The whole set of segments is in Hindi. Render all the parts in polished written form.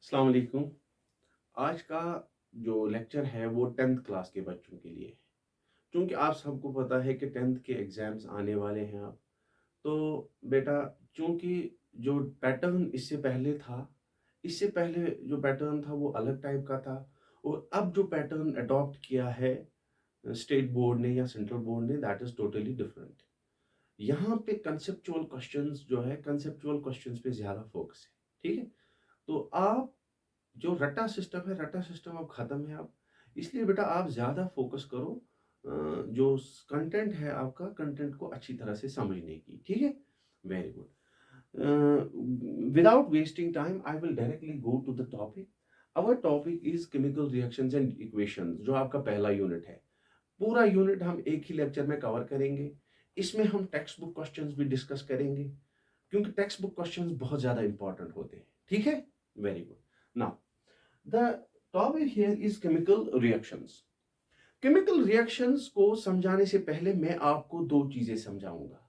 अस्सलाम वालेकुम। आज का जो लेक्चर है वो 10th क्लास के बच्चों के लिए है। क्योंकि आप सबको पता है कि 10th के एग्ज़ाम्स आने वाले हैं अब। तो बेटा, चूँकि जो पैटर्न इससे पहले जो पैटर्न था वो अलग टाइप का था और अब जो पैटर्न अडॉप्ट किया है स्टेट बोर्ड ने या सेंट्रल बोर्ड ने, दैट इज़ टोटली डिफरेंट। यहाँ पे कंसेप्चुअल क्वेश्चंस पे ज़्यादा फ़ोकस है, ठीक है? तो आप जो रट्टा सिस्टम अब खत्म है अब। इसलिए बेटा आप ज़्यादा फ़ोकस करो जो कंटेंट है आपका, कंटेंट को अच्छी तरह से समझने की, ठीक है? Very good. Without wasting time I will directly go to the topic. Our topic is chemical reactions and equations, जो आपका पहला यूनिट है। पूरा यूनिट हम एक ही लेक्चर में कवर करेंगे। इसमें हम टेक्स्ट बुक क्वेश्चंस भी डिस्कस करेंगे, क्योंकि टेक्स्ट बुक क्वेश्चंस बहुत ज़्यादा इंपॉर्टेंट होते हैं, ठीक है? Very good. Now the topic here is chemical reactions. Chemical reactions को समझाने से पहले मैं आपको दो चीजें समझाऊंगा,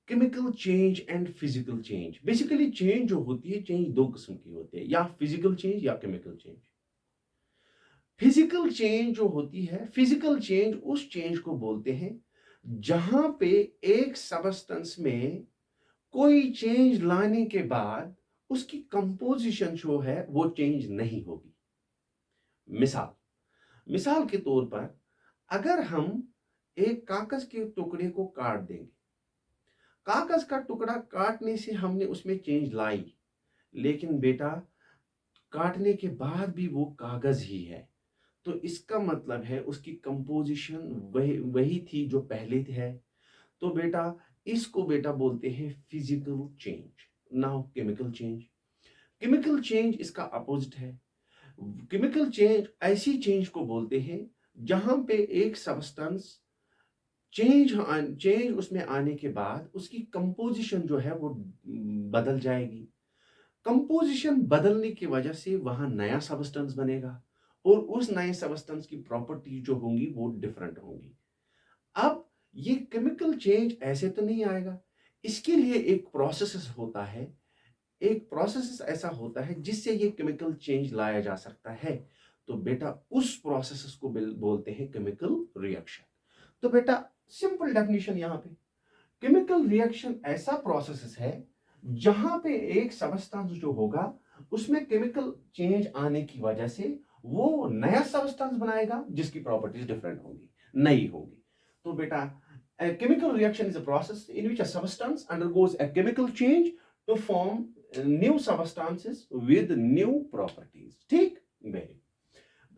chemical change and physical change. Basically change जो होती है, चेंज दो किस्म की होती है, या फिजिकल चेंज या केमिकल चेंज। फिजिकल चेंज जो होती है, फिजिकल चेंज उस चेंज को बोलते हैं जहां पे एक सबस्टेंस में कोई चेंज लाने के बाद उसकी कंपोजिशन जो है वो चेंज नहीं होगी। मिसाल मिसाल के तौर पर, अगर हम एक कागज के टुकड़े को काट देंगे, कागज का टुकड़ा काटने से हमने उसमें चेंज लाई, लेकिन बेटा काटने के बाद भी वो कागज ही है। तो इसका मतलब है उसकी कंपोजिशन वही वही थी जो पहले है। तो बेटा इसको बेटा बोलते हैं physical change. Now chemical change, chemical change इसका अपोजिट है। केमिकल चेंज ऐसी चेंज को बोलते हैं जहां पे एक सब्सटेंस चेंज उसमें आने के बाद उसकी कंपोजिशन जो है वो बदल जाएगी। कंपोजिशन बदलने की वजह से वहां नया सब्सटेंस बनेगा और उस नए सब्सटेंस की प्रॉपर्टी जो होंगी वो डिफरेंट होंगी। अब ये केमिकल चेंज ऐसे तो नहीं आएगा, इसके लिए एक प्रोसेस होता है। एक प्रोसेस ऐसा होता है जिससे ये केमिकल चेंज लाया जा सकता है। तो बेटा उस प्रोसेस को बोलते हैं केमिकल रिएक्शन। तो बेटा सिंपल डेफिनेशन यहाँ पे, केमिकल रिएक्शन ऐसा प्रोसेस है जहां पे एक सबस्टेंस जो होगा उसमें केमिकल चेंज आने की वजह से वो नया सबस्टेंस बनाएगा जिसकी प्रॉपर्टीज डिफरेंट होंगी, नई होगी। तो बेटा a chemical reaction is a process in which a substance undergoes a chemical change to form new substances with new properties, ठीक? वेरी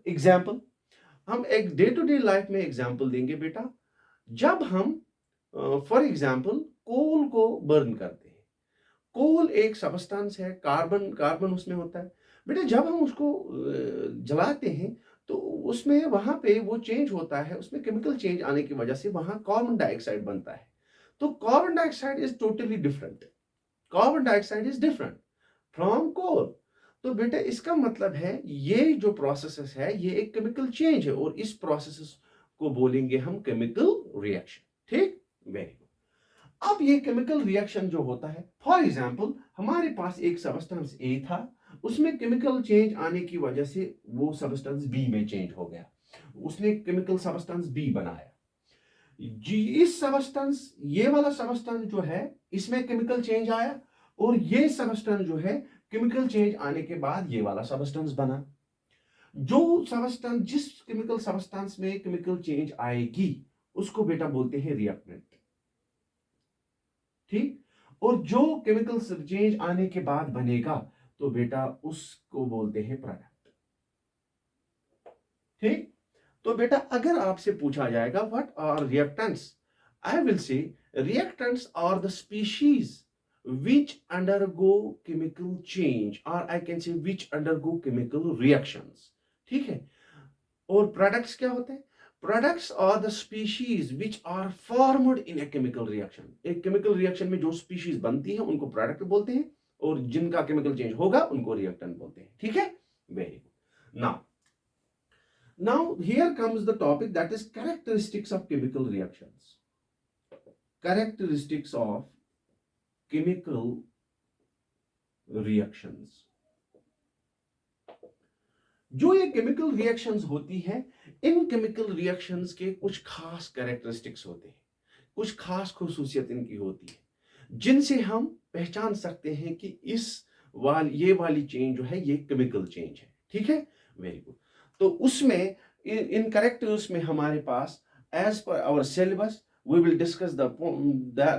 एग्जाम्पल, हम एक डे टू डे लाइफ में एग्जाम्पल देंगे बेटा। जब हम फॉर एग्जाम्पल कोल को बर्न करते हैं, कोल एक सबस्टेंस है, कार्बन कार्बन उसमें होता है। बेटा जब हम उसको जलाते हैं तो उसमें वहां पे वो चेंज होता है, उसमें केमिकल चेंज आने की वजह से वहां कार्बन डाइऑक्साइड बनता है। तो carbon dioxide is totally different, carbon dioxide is different from coal. तो बेटा इसका मतलब है ये जो प्रोसेस है ये एक केमिकल चेंज है और इस प्रोसेस को बोलेंगे हम केमिकल रिएक्शन, ठीक? Very good. अब ये केमिकल रिएक्शन जो होता है, फॉर एग्जांपल हमारे पास एक सबस्टेंस ए था, उसमें केमिकल चेंज आने की वजह से वो सबस्टेंस बी में चेंज हो गया, उसने केमिकल सबस्टेंस बी बनाया। जी इस सबस्टेंस, ये वाला सबस्टेंस जो है इसमें केमिकल चेंज आया और ये सबस्टेंस जो है केमिकल चेंज आने के बाद ये वाला सबस्टेंस बना। जो सबस्टेंस, जिस केमिकल सबस्टेंस में केमिकल चेंज आएगी उसको बेटा बोलते हैं रिएक्टेंट, ठीक? और जो केमिकल चेंज आने के बाद बनेगा तो बेटा उसको बोलते हैं प्रोडक्ट, ठीक? तो बेटा अगर आपसे पूछा जाएगा what are reactants, I will say reactants are the species which undergo chemical change, or I can say which undergo chemical reactions, ठीक है? और प्रोडक्ट्स क्या होते हैं? Products are the species which are formed in a chemical reaction. एक केमिकल रिएक्शन में जो स्पीशीज बनती है उनको प्रोडक्ट बोलते हैं और जिनका केमिकल चेंज होगा उनको रिएक्टेंट बोलते हैं, ठीक है? Very good. Now here comes the topic that is characteristics of chemical reactions. Characteristics of chemical reactions. जो ये केमिकल रिएक्शंस होती है, इन केमिकल रिएक्शंस के कुछ खास कैरेक्टरिस्टिक्स होते हैं, कुछ खास खसूसियत इनकी होती है, जिनसे हम पहचान सकते हैं कि ये वाली चेंज जो है ये केमिकल चेंज है। ठीक है, वेरी गुड। तो उसमें इन कैरेक्टर्स में हमारे पास, as per our syllabus, we will discuss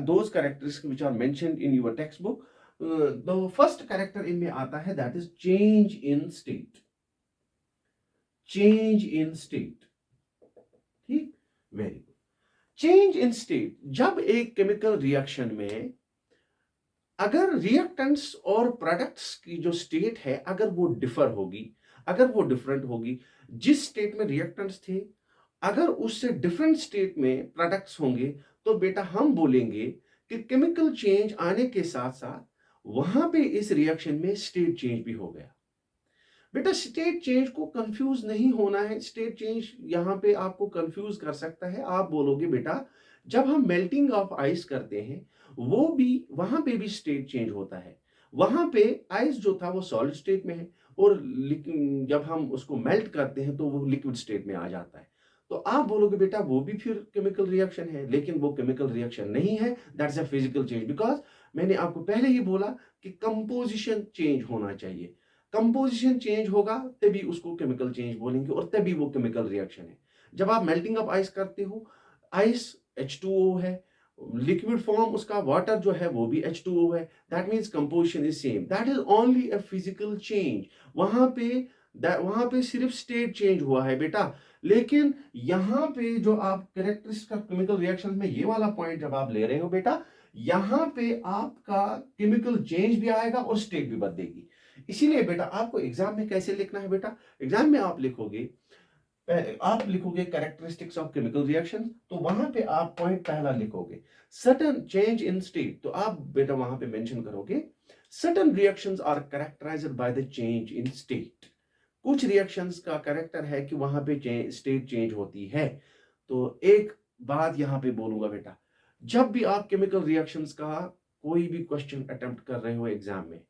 those characteristics which are mentioned in your textbook. The first character इनमें आता है, that is change in state. Change in state. ठीक, very good. Change in state, जब एक केमिकल रिएक्शन में अगर रिएक्टेंट्स और प्रोडक्ट्स की जो स्टेट है अगर वो डिफर होगी, अगर वो डिफरेंट होगी, जिस स्टेट में रिएक्टेंट्स थे अगर उससे डिफरेंट स्टेट में प्रोडक्ट्स होंगे, तो बेटा हम बोलेंगे कि केमिकल चेंज आने के साथ साथ वहां पे इस रिएक्शन में स्टेट चेंज भी हो गया। बेटा स्टेट चेंज को कंफ्यूज नहीं होना है। स्टेट चेंज यहां पे आपको कंफ्यूज कर सकता है। आप बोलोगे बेटा जब हम मेल्टिंग ऑफ आइस करते हैं वो भी, वहां पे भी स्टेट चेंज होता है। वहां पे आइस जो था वो सॉलिड स्टेट में है और जब हम उसको मेल्ट करते हैं तो वो लिक्विड स्टेट में आ जाता है। तो आप बोलोगे बेटा वो भी फिर केमिकल रिएक्शन है, लेकिन वो केमिकल रिएक्शन नहीं है, that's a physical change. Because मैंने आपको पहले ही बोला कि कंपोजिशन चेंज होना चाहिए। कंपोजिशन चेंज होगा तभी उसको केमिकल चेंज बोलेंगे और तभी वो केमिकल रिएक्शन है। जब आप मेल्टिंग ऑफ आइस करते हो, आइस H2O है, लिक्विड फॉर्म उसका वाटर जो है वो भी H2O है, that means composition is same, that is only a physical change. वहां पे सिर्फ स्टेट चेंज हुआ है बेटा। लेकिन यहां पे जो आप कैरेक्टरिस्टिक ऑफ केमिकल रिएक्शन में ये वाला पॉइंट जब आप ले रहे हो बेटा, यहां पे आपका केमिकल चेंज भी आएगा और स्टेट भी बदलेगी। इसीलिए बेटा आपको एग्जाम में कैसे लिखना है बेटा, एग्जाम में आप लिखोगे कैरेक्टरिस्टिक्स ऑफ केमिकल रिएक्शन, तो वहां पे आप पॉइंट पहला लिखोगे सर्टेन चेंज इन स्टेट। तो आप बेटा वहां पे मेंशन करोगे certain reactions are characterized by the change in state. कुछ रिएक्शंस का कैरेक्टर है कि वहां पे स्टेट चेंज होती है। तो एक बात यहां पे बोलूंगा बेटा, जब भी आप केमिकल रिएक्शंस का कोई भी क्वेश्चन अटेम्प्ट कर रहे हो एग्जाम में,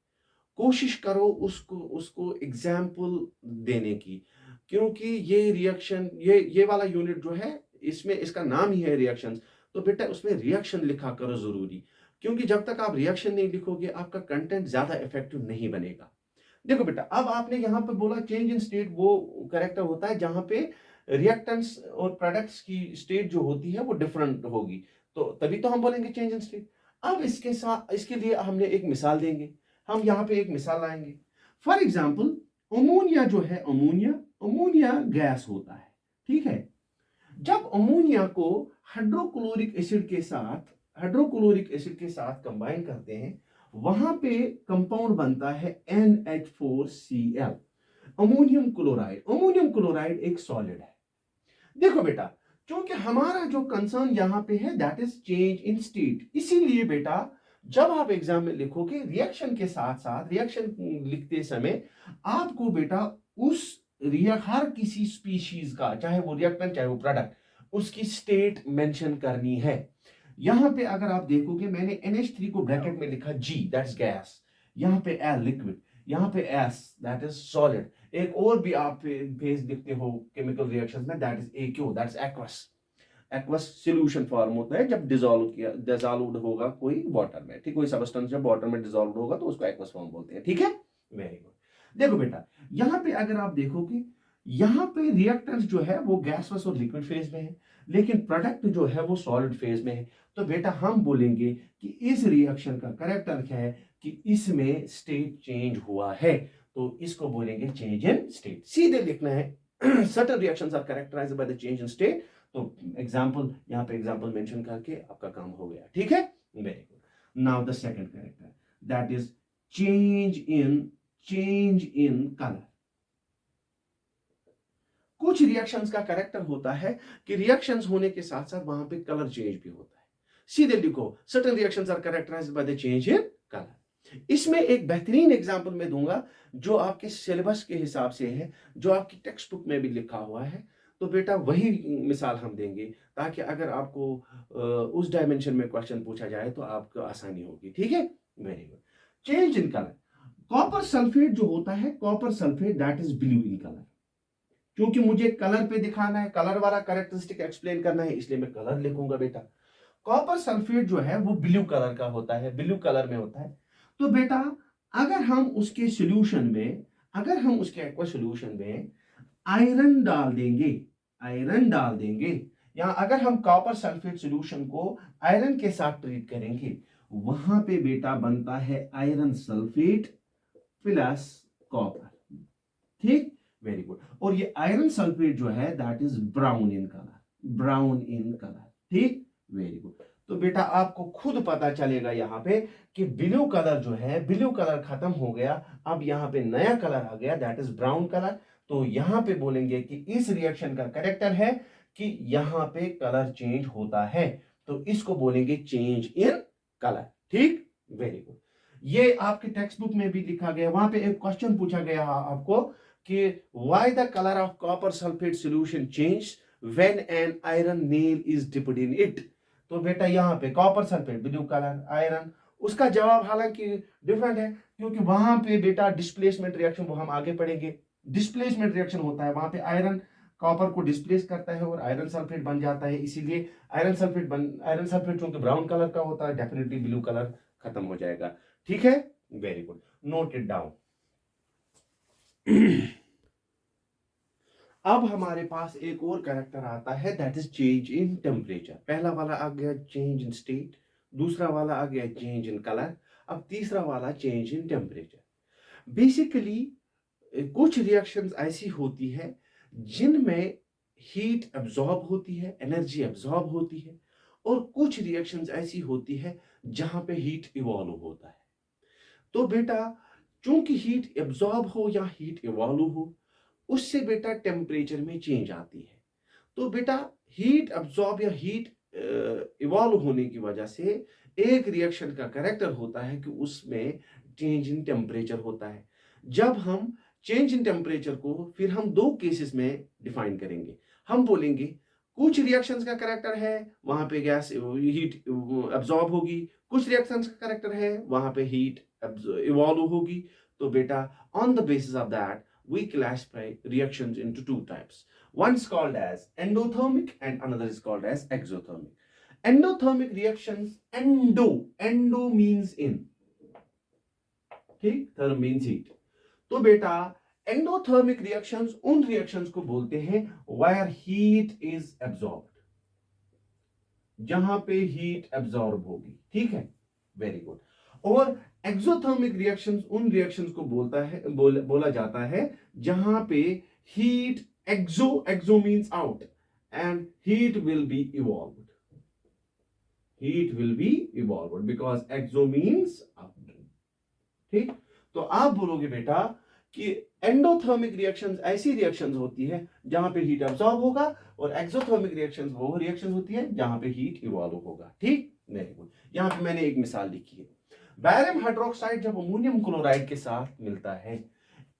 कोशिश करो उसको उसको एग्जाम्पल देने की। क्योंकि ये रिएक्शन, ये वाला यूनिट जो है इसमें इसका नाम ही है रिएक्शंस, तो बेटा उसमें रिएक्शन लिखा करो जरूरी। क्योंकि जब तक आप रिएक्शन नहीं लिखोगे आपका कंटेंट ज्यादा इफेक्टिव नहीं बनेगा। देखो बेटा अब आपने यहां पे बोला चेंज इन स्टेट वो करेक्टर होता है जहां पे रिएक्टेंट्स और प्रोडक्ट्स की स्टेट जो होती है वो डिफरेंट होगी, तो तभी तो हम बोलेंगे चेंज इन स्टेट। अब इसके लिए हमने एक मिसाल देंगे, हम यहाँ पे एक मिसाल लाएंगे। फॉर एग्जाम्पल अमोनिया जो है, अमोनिया गैस होता है, ठीक है। जब अमोनिया को हाइड्रोक्लोरिक एसिड के साथ कंबाइन करते हैं, वहां पे कंपाउंड बनता है NH4Cl, अमोनियम क्लोराइड एक सॉलिड है। देखो बेटा क्योंकि हमारा जो कंसर्न यहां पे है that is change in state, इसीलिए बेटा जब आप एग्जाम में लिखोगे रिएक्शन के साथ साथ, रिएक्शन लिखते समय आपको बेटा हर किसी स्पीशीज का, चाहे वो रिएक्टेंट चाहे वो प्रोडक्ट, उसकी स्टेट मेंशन करनी है। यहां पे अगर आप देखोगे मैंने NH3 को ब्रैकेट में लिखा G, दैट्स गैस, यहां पे L लिक्विड, यहां पे S दैट इज सॉलिड। एक और भी आप फेज लिखते हो केमिकल रिएक्शंस में, that is AQ, that's aqueous solution form होता है जब डिसॉल्व्ड होगा कोई वाटर में, ठीक, कोई सब्सटेंस जब वाटर में डिसॉल्व्ड होगा तो उसको एक्वस फॉर्म बोलते हैं, ठीक है, वेरी गुड। देखो बेटा यहां पे अगर आप देखोगे यहां पे रिएक्टेंट्स जो है वो गैसवस और लिक्विड फेज में है, लेकिन प्रोडक्ट जो है वो सॉलिड फेज में है। तो बेटा हम बोलेंगे कि इस रिएक्शन का कैरेक्टर क्या है कि इसमें स्टेट चेंज हुआ है, तो इसको बोलेंगे चेंज इन स्टेट। सीधे लिखना है certain reactions are characterized by the change in state. तो एग्जांपल यहां पे एग्जांपल मेंशन करके आपका काम हो गया, ठीक है, very good. Now the second character that is change in colour. कुछ रिएक्शंस का कैरेक्टर होता है कि रिएक्शंस होने के साथ साथ वहां पे कलर चेंज भी होता है। सीधे लिखो certain reactions are characterized by the change in colour. इसमें एक बेहतरीन एग्जांपल मैं दूंगा जो आपके सिलेबस के हिसाब से है, जो आपकी टेक्स्ट बुक में भी लिखा हुआ है। तो बेटा वही मिसाल हम देंगे ताकि अगर आपको उस डायमेंशन में क्वेश्चन पूछा जाए तो आपको आसानी होगी, ठीक है, very good. Change in colour, copper sulphate जो होता है, copper sulphate that is blue in colour, क्योंकि मुझे कलर पे दिखाना है, कलर वाला कैरेक्टरिस्टिक एक्सप्लेन करना है, इसलिए मैं कलर लिखूंगा बेटा। कॉपर सल्फेट जो है वो ब्लू कलर का होता है, ब्लू कलर में होता है। तो बेटा अगर हम उसके सॉल्यूशन में, अगर हम उसके एक्वा सॉल्यूशन में आयरन डाल देंगे, आयरन डाल देंगे, या अगर हम कॉपर सल्फेट सॉल्यूशन को आयरन के साथ ट्रीट करेंगे, वहां पे बेटा बनता है आयरन सल्फेट प्लस कॉपर। ठीक, वेरी गुड। और ये आयरन सल्फेट जो है that is brown in colour, brown in colour. ठीक, वेरी गुड। तो बेटा आपको खुद पता चलेगा यहां पे कि ब्लू कलर जो है, ब्लू कलर खत्म हो गया, अब यहां पे नया कलर आ गया दैट इज ब्राउन कलर। तो यहां पे बोलेंगे कि इस रिएक्शन का कैरेक्टर है कि यहां पे कलर चेंज होता है, तो इसको बोलेंगे चेंज इन कलर। ठीक, वेरी गुड। ये आपके टेक्स्ट बुक में भी लिखा गया, वहां पे एक क्वेश्चन पूछा गया आपको कि why the colour of copper sulphate solution change when an iron nail is dipped in it. तो बेटा यहाँ पे copper sulphate blue colour, iron, उसका जवाब हालांकि डिफरेंट है, क्योंकि वहां पे बेटा डिस्प्लेसमेंट रिएक्शन, वो हम आगे पढ़ेंगे, डिस्प्लेसमेंट रिएक्शन होता है वहां पे, आयरन कॉपर को डिस्प्लेस करता है और आयरन सल्फेट बन जाता है, इसीलिए आयरन सल्फेट चूंकि ब्राउन कलर का होता है, डेफिनेटली ब्लू कलर खत्म हो जाएगा। ठीक है, very good, note it down. अब हमारे पास एक और कैरेक्टर आता है that is change in temperature. पहला वाला आ गया चेंज इन स्टेट, दूसरा वाला आ गया चेंज इन कलर, अब तीसरा वाला चेंज इन टेम्परेचर। बेसिकली कुछ रिएक्शंस ऐसी होती है जिनमें हीट एब्जॉर्ब होती है, एनर्जी एब्जॉर्ब होती है, और कुछ रिएक्शंस ऐसी होती है जहां पे हीट इवॉल्व होता है। तो बेटा चूंकि हीट एब्जॉर्ब हो या हीट इवॉल्व हो, उससे बेटा टेम्परेचर में चेंज आती है। तो बेटा हीट अब्सॉर्ब या हीट इवॉल्व होने की वजह से एक रिएक्शन का कैरेक्टर होता है कि उसमें चेंज इन टेम्परेचर होता है। जब हम चेंज इन टेम्परेचर को फिर हम दो केसेस में डिफाइन करेंगे। हम बोलेंगे कुछ रिएक्शंस का कैरेक्टर है वहां पे गैस हीट अब्सॉर्ब होगी, कुछ रिएक्शंस का कैरेक्टर है वहां पे हीट इवॉल्व होगी। तो बेटा on the basis of that we classify reactions into two types. One is called as endothermic and another is called as exothermic. Endothermic reactions, endo means in, ठीक, therm means heat. तो बेटा endothermic reactions उन reactions को बोलते हैं where heat is absorbed, जहां पे heat absorb होगी। ठीक है, वेरी गुड। और एक्सोथर्मिक रिएक्शंस उन रिएक्शंस को बोला जाता है जहां पे heat exo means out and heat will be evolved, heat will be evolved because exo means out. ठीक, तो आप बोलोगे बेटा कि एंडोथर्मिक रिएक्शंस ऐसी रिएक्शंस होती है जहां पे हीट अब्सॉर्ब होगा, और एक्सोथर्मिक रिएक्शंस वो रिएक्शन होती है जहां पे हीट इवॉल्व होगा। ठीक, वेरी गुड। यहां पे मैंने एक मिसाल लिखी है, बैरियम हाइड्रोक्साइड जब अमोनियम क्लोराइड के साथ मिलता है,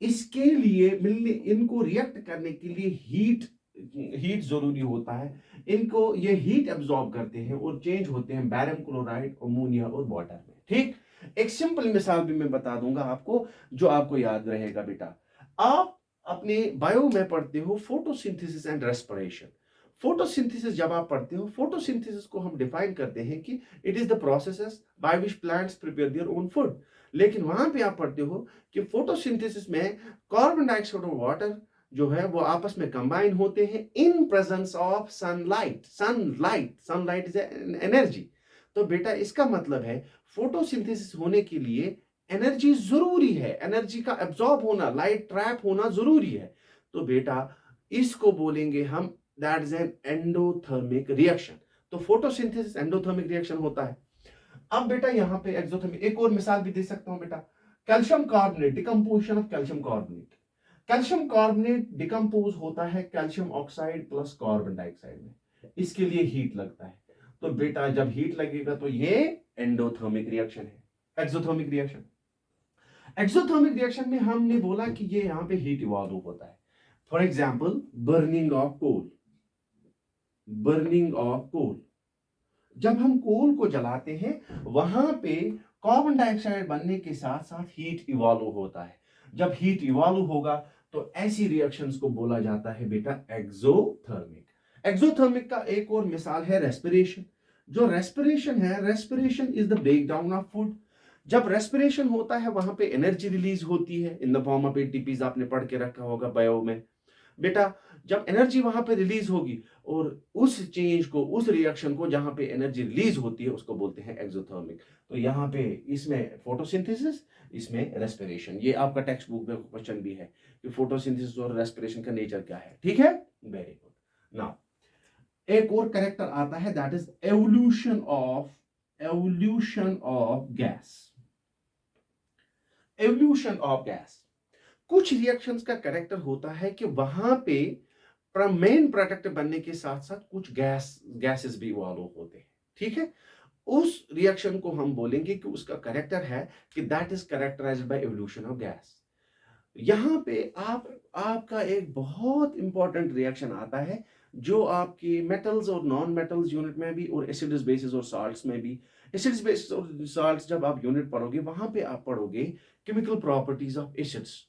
इसके लिए मिलने, इनको रिएक्ट करने के लिए हीट जरूरी होता है। इनको ये हीट एब्जॉर्ब करते हैं और चेंज होते हैं बैरियम क्लोराइड, अमोनिया और वाटर में। ठीक, एक सिंपल मिसाल भी मैं बता दूंगा आपको जो आपको याद रहेगा बेटा। आप अपने बायो में पढ़ते हो फोटोसिंथेसिस एंड रेस्पिरेशन। फोटोसिंथेसिस जब आप पढ़ते हो, फोटोसिंथेसिस को हम डिफाइन करते हैं कि it is the process by which plants prepare their own food. लेकिन वहां पे आप पढ़ते हो कि फोटोसिंथेसिस में कार्बन डाइऑक्साइड और वाटर जो है वो आपस में कंबाइन होते हैं in presence of sunlight. Sunlight is energy. तो बेटा इसका मतलब है फोटोसिंथेसिस होने के लिए एनर्जी जरूरी है, एनर्जी का एब्जॉर्ब होना, लाइट ट्रैप होना जरूरी है। तो बेटा इसको बोलेंगे हम that is an endothermic reaction. तो फोटोसिंथेसिस एंडोथर्मिक रिएक्शन होता है। अब बेटा यहां पे एक्सोथर्मिक एक और मिसाल भी दे सकता हूं बेटा, calcium carbonate, decomposition of calcium carbonate. Calcium carbonate decompose होता है calcium oxide plus carbon dioxide में, इसके लिए हीट लगता है। तो बेटा जब हीट लगेगा तो ये एंडोथर्मिक रिएक्शन है। एक्सोथर्मिक रिएक्शन, एक्सोथर्मिक रिएक्शन में हमने बोला कि ये यहां पे हीट इवॉल्व होता है। For example burning of coal, burning of coal, जब हम कोल को जलाते हैं वहां पे कार्बन डाइऑक्साइड बनने के साथ साथ हीट इवॉल्व होता है। जब हीट इवॉल्व होगा तो ऐसी रिएक्शंस को बोला जाता है बेटा एक्सोथर्मिक। एक्सोथर्मिक का एक और मिसाल है रेस्पिरेशन। जो रेस्पिरेशन है, respiration is the break down of food. जब रेस्पिरेशन होता है वहां पे एनर्जी रिलीज होती है in the form of ATPs, आपने पढ़ के रखा होगा बायो में बेटा। जब एनर्जी वहां पे रिलीज होगी और उस चेंज को, उस रिएक्शन को जहां पे एनर्जी रिलीज होती है उसको बोलते हैं एक्सोथर्मिक। तो यहाँ पे इसमें फोटोसिंथेसिस, इसमें रेस्पिरेशन। ये आपका टेक्स्ट बुक में क्वेश्चन भी है कि फोटोसिंथेसिस और रेस्पिरेशन का नेचर क्या है। ठीक है, वेरी गुड। नाउ एक और कैरेक्टर आता है, that is evolution of gas. Evolution of gas, कुछ रिएक्शंस का कैरेक्टर होता है कि वहां पे मेन प्रोडक्ट बनने के साथ साथ कुछ गैसेस भी इवॉल्व होते हैं। ठीक है, उस रिएक्शन को हम बोलेंगे कि उसका कैरेक्टर है कि that is characterized by evolution of gas. यहां पे आपका एक बहुत इंपॉर्टेंट रिएक्शन आता है जो आपके मेटल्स और नॉन मेटल्स यूनिट में भी और एसिड्स बेसिस और साल्ट्स में भी। एसिड्स बेसिस और साल्ट्स जब आप यूनिट पढ़ोगे वहां पे आप पढ़ोगे केमिकल प्रॉपर्टीज ऑफ एसिड्स।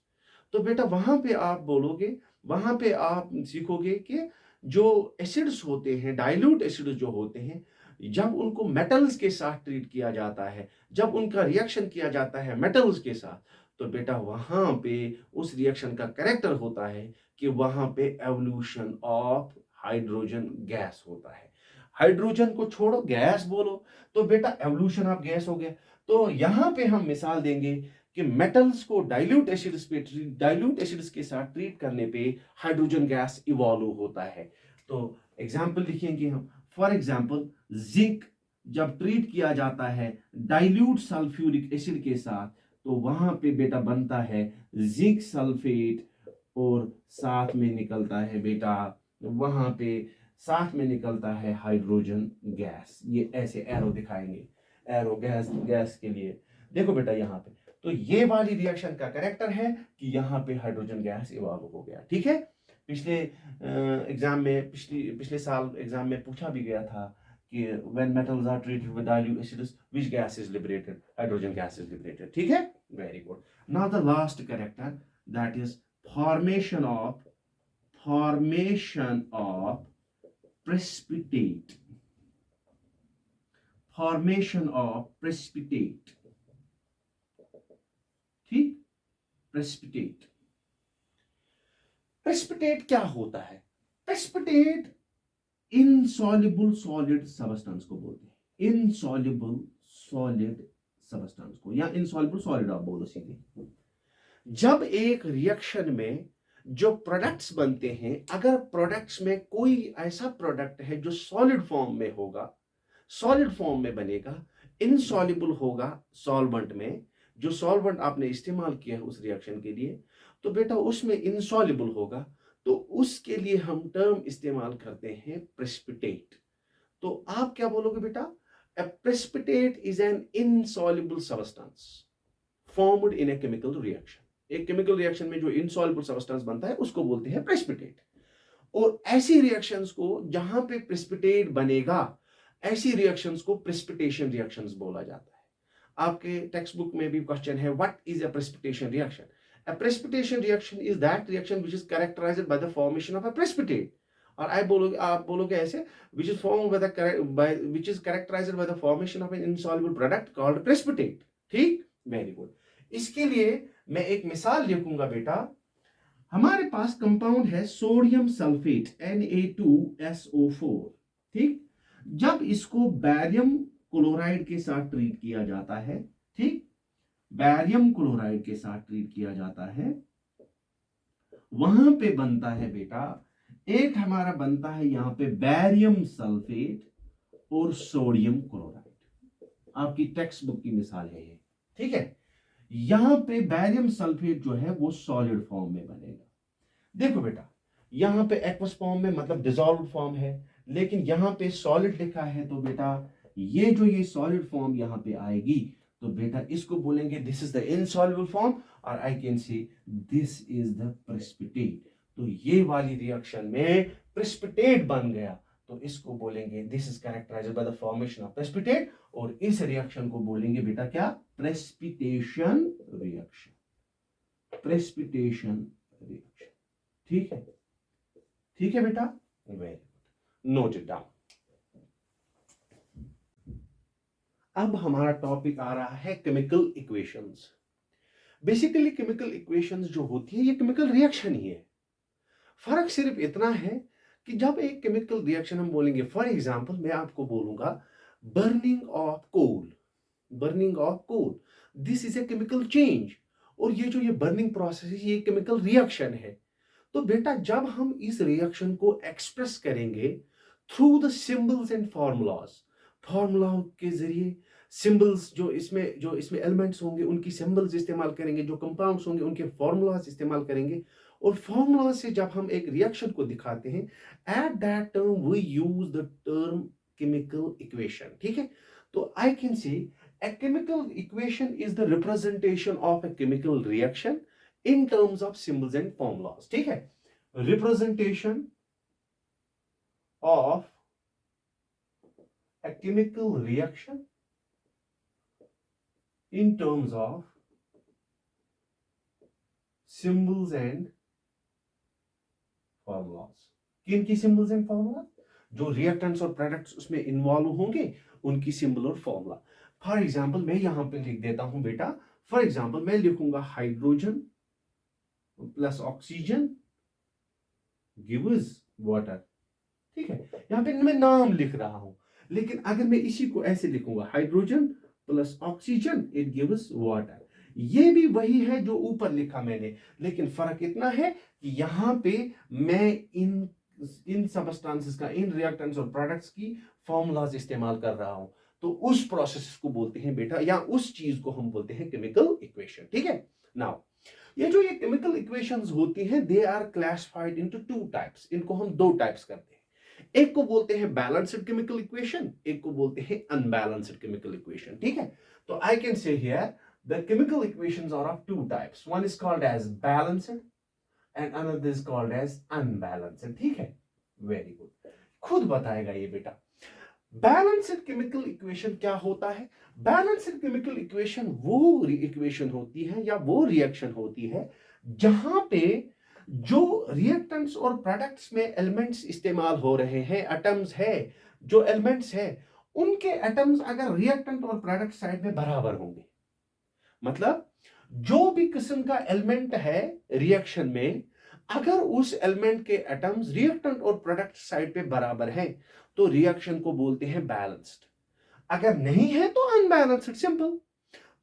तो बेटा वहां पे आप बोलोगे, वहां पे आप सीखोगे कि जो एसिड्स होते हैं, डाइल्यूट एसिड्स जो होते हैं, जब उनको मेटल्स के साथ ट्रीट किया जाता है, जब उनका रिएक्शन किया जाता है मेटल्स के साथ, तो बेटा वहां पे उस रिएक्शन का कैरेक्टर होता है कि वहां पे एवोल्यूशन ऑफ हाइड्रोजन गैस होता है। हाइड्रोजन को छोड़ो, गैस बोलो, तो बेटा एवोल्यूशन ऑफ गैस हो गया। तो यहां पे हम मिसाल देंगे कि मेटल्स को डाइल्यूट एसिड्स के साथ ट्रीट करने पे हाइड्रोजन गैस इवॉल्व होता है। तो एग्जांपल लिखेंगे हम। फॉर एग्जांपल जिंक जब ट्रीट किया जाता है डाइल्यूट सल्फ्यूरिक एसिड के साथ, तो वहां पे बेटा बनता है जिंक सल्फेट और साथ में निकलता है बेटा, वहां पे साथ में निकलता है हाइड्रोजन गैस। ये ऐसे एरो दिखाएंगे, एरो गैस के लिए। देखो बेटा यहाँ पे, तो ये वाली रिएक्शन का कैरेक्टर है कि यहाँ पे हाइड्रोजन गैस इवॉल्व हो गया। ठीक है, पिछले एग्जाम में, पिछले साल एग्जाम में पूछा भी गया था कि when metals are treated with dilute acids, which gas is liberated? Hydrogen gas is liberated. ठीक है, very good. Now the last character, that is formation of precipitate. Formation of precipitate. ठीक, precipitate. Precipitate क्या होता है? Precipitate इनसॉल्युबल सॉलिड सबस्टेंस को बोलते हैं, इनसॉल्युबल सॉलिड सबस्टेंस को, या इनसॉल्युबल सॉलिड आप बोलो सीधे। जब एक रिएक्शन में जो प्रोडक्ट्स बनते हैं, अगर प्रोडक्ट्स में कोई ऐसा प्रोडक्ट है जो सॉलिड फॉर्म में होगा, सॉलिड फॉर्म में बनेगा, इनसॉल्युबल होगा सॉल्वेंट में, जो सॉल्वेंट आपने इस्तेमाल किया है उस रिएक्शन के लिए, तो बेटा उसमें इनसॉल्युबल होगा, तो उसके लिए हम टर्म इस्तेमाल करते हैं प्रेसिपिटेट। तो आप क्या बोलोगे बेटा? A precipitate is an insoluble substance formed in a chemical reaction. एक केमिकल रिएक्शन में जो इनसॉल्युबल सब्सटेंस बनता है उसको बोलते हैं प्रेसिपिटेट। और ऐसी रिएक्शंस को जहां पे प्रेसिपिटेट बनेगा, ऐसी रिएक्शंस को प्रेसिपिटेशन रिएक्शंस बोला जाता है। आपके टेक्स्ट बुक में भी क्वेश्चन है, what is a precipitation reaction? A precipitation reaction is that reaction which is characterized by the formation of a precipitate. और आप बोलोगे ऐसे, which is formed which is characterized by the formation of an insoluble product called precipitate. ठीक, वेरी गुड। इसके लिए मैं एक मिसाल लिखूंगा बेटा। हमारे पास कंपाउंड है सोडियम सल्फेट Na2SO4। ठीक, जब इसको बैरियम क्लोराइड के साथ ट्रीट किया जाता है, ठीक, बैरियम क्लोराइड के साथ ट्रीट किया जाता है, वहां पे बनता है बेटा, एक हमारा बनता है यहां पे बैरियम सल्फेट और सोडियम क्लोराइड। आपकी टेक्स्ट बुक की मिसाल है ये। ठीक है, यहां पे बैरियम सल्फेट जो है वो सॉलिड फॉर्म में बनेगा। देखो बेटा, यहां पे एक्वस फॉर्म में मतलब डिसॉल्व फॉर्म है, लेकिन यहां पे सॉलिड लिखा है, तो बेटा ये सॉलिड फॉर्म यहां पे आएगी, तो बेटा इसको बोलेंगे this is the insoluble form, और I can see this is the precipitate. तो ये वाली रिएक्शन में प्रेसिपिटेट बन गया, तो इसको बोलेंगे this is characterized by the formation of precipitate, और इस रिएक्शन को बोलेंगे बेटा क्या? Precipitation reaction. Precipitation reaction. ठीक है, ठीक है बेटा, very good, note it down. अब हमारा टॉपिक आ रहा है chemical equations. Basically chemical equations जो होती है ये केमिकल रिएक्शन ही है। फर्क सिर्फ इतना है कि जब एक केमिकल रिएक्शन हम बोलेंगे, फॉर एग्जांपल मैं आपको बोलूंगा burning of coal, burning of coal, this is a chemical change. और ये जो ये बर्निंग प्रोसेस है ये केमिकल रिएक्शन है। तो बेटा जब हम इस रिएक्शन को एक्सप्रेस करेंगे through the symbols and formulas, formula के जरिए सिंबल्स जो इसमें एलिमेंट्स होंगे उनकी सिंबल्स इस्तेमाल करेंगे, जो कंपाउंड्स होंगे उनके फार्मूलाज इस्तेमाल करेंगे, और फार्मूला से जब हम एक रिएक्शन को दिखाते हैं at that term we use the term chemical equation. ठीक है, तो I can say a chemical equation is the representation of a chemical reaction in terms of symbols and formulas। ठीक है, representation of a chemical reaction in terms of symbols and formulas। किन की symbols and formulas? जो reactants और products उसमें involve होंगे उनकी symbol और formula। फॉर एग्जाम्पल मैं यहां पे लिख देता हूं बेटा, फॉर एग्जाम्पल मैं लिखूंगा hydrogen plus oxygen gives water. ठीक है, यहां पे मैं नाम लिख रहा हूं, लेकिन अगर मैं इसी को ऐसे लिखूंगा hydrogen plus oxygen it gives water, ये भी वही है जो ऊपर लिखा मैंने, लेकिन फर्क इतना है कि यहां पे मैं इन सबस्टांसेस का, इन रिएक्टेंट्स और प्रोडक्ट्स की फॉर्मूलाज इस्तेमाल कर रहा हूं। तो उस प्रोसेस को बोलते हैं बेटा, या उस चीज को हम बोलते हैं केमिकल इक्वेशन। ठीक है, नाउ ये जो ये केमिकल इक्वेशंस होती हैं they are classified into two types. इनको हम दो टाइप्स करते हैं, एक को बोलते हैं बैलेंस्ड केमिकल इक्वेशन, एक को बोलते हैं अनबैलेंस्ड केमिकल इक्वेशन। ठीक है, तो I can say here the chemical equations are of two types, one is called as balanced and another is called as unbalanced. ठीक है, वेरी गुड, खुद बताएगा ये बेटा। बैलेंस्ड केमिकल इक्वेशन क्या होता है? बैलेंस्ड केमिकल इक्वेशन वो इक्वेशन होती है या वो रिएक्शन होती है जहां पे जो रिएक्टेंट्स और प्रोडक्ट्स में एलिमेंट्स इस्तेमाल हो रहे हैं, एटम्स है, जो एलिमेंट्स है उनके एटम्स अगर रिएक्टेंट और प्रोडक्ट साइड में बराबर होंगे, मतलब जो भी किस्म का एलिमेंट है रिएक्शन में, अगर उस एलिमेंट के एटम्स रिएक्टेंट और प्रोडक्ट साइड पे बराबर हैं तो रिएक्शन को बोलते हैं बैलेंस्ड, अगर नहीं है तो अनबैलेंस्ड, सिंपल।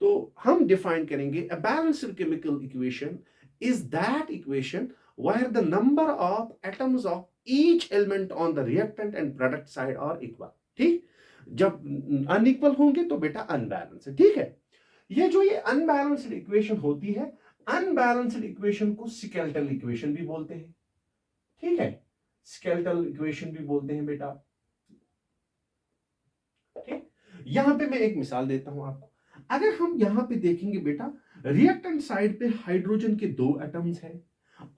तो हम डिफाइन करेंगे a balanced chemical equation is that equation where the number of atoms of each element on the reactant and product side are equal. ठीक, जब अनइक्वल होंगे तो बेटा अनबैलेंस्ड। ठीक है, ये जो ये अनबैलेंस्ड इक्वेशन होती है, अनबैलेंस्ड इक्वेशन को स्केलेटल इक्वेशन भी बोलते हैं। ठीक है, स्केलेटल इक्वेशन भी बोलते हैं बेटा। ठीक, यहां पे मैं एक मिसाल देता हूं आपको, अगर हम यहां पे देखेंगे बेटा, रिएक्टेंट साइड पे हाइड्रोजन के दो एटम्स हैं,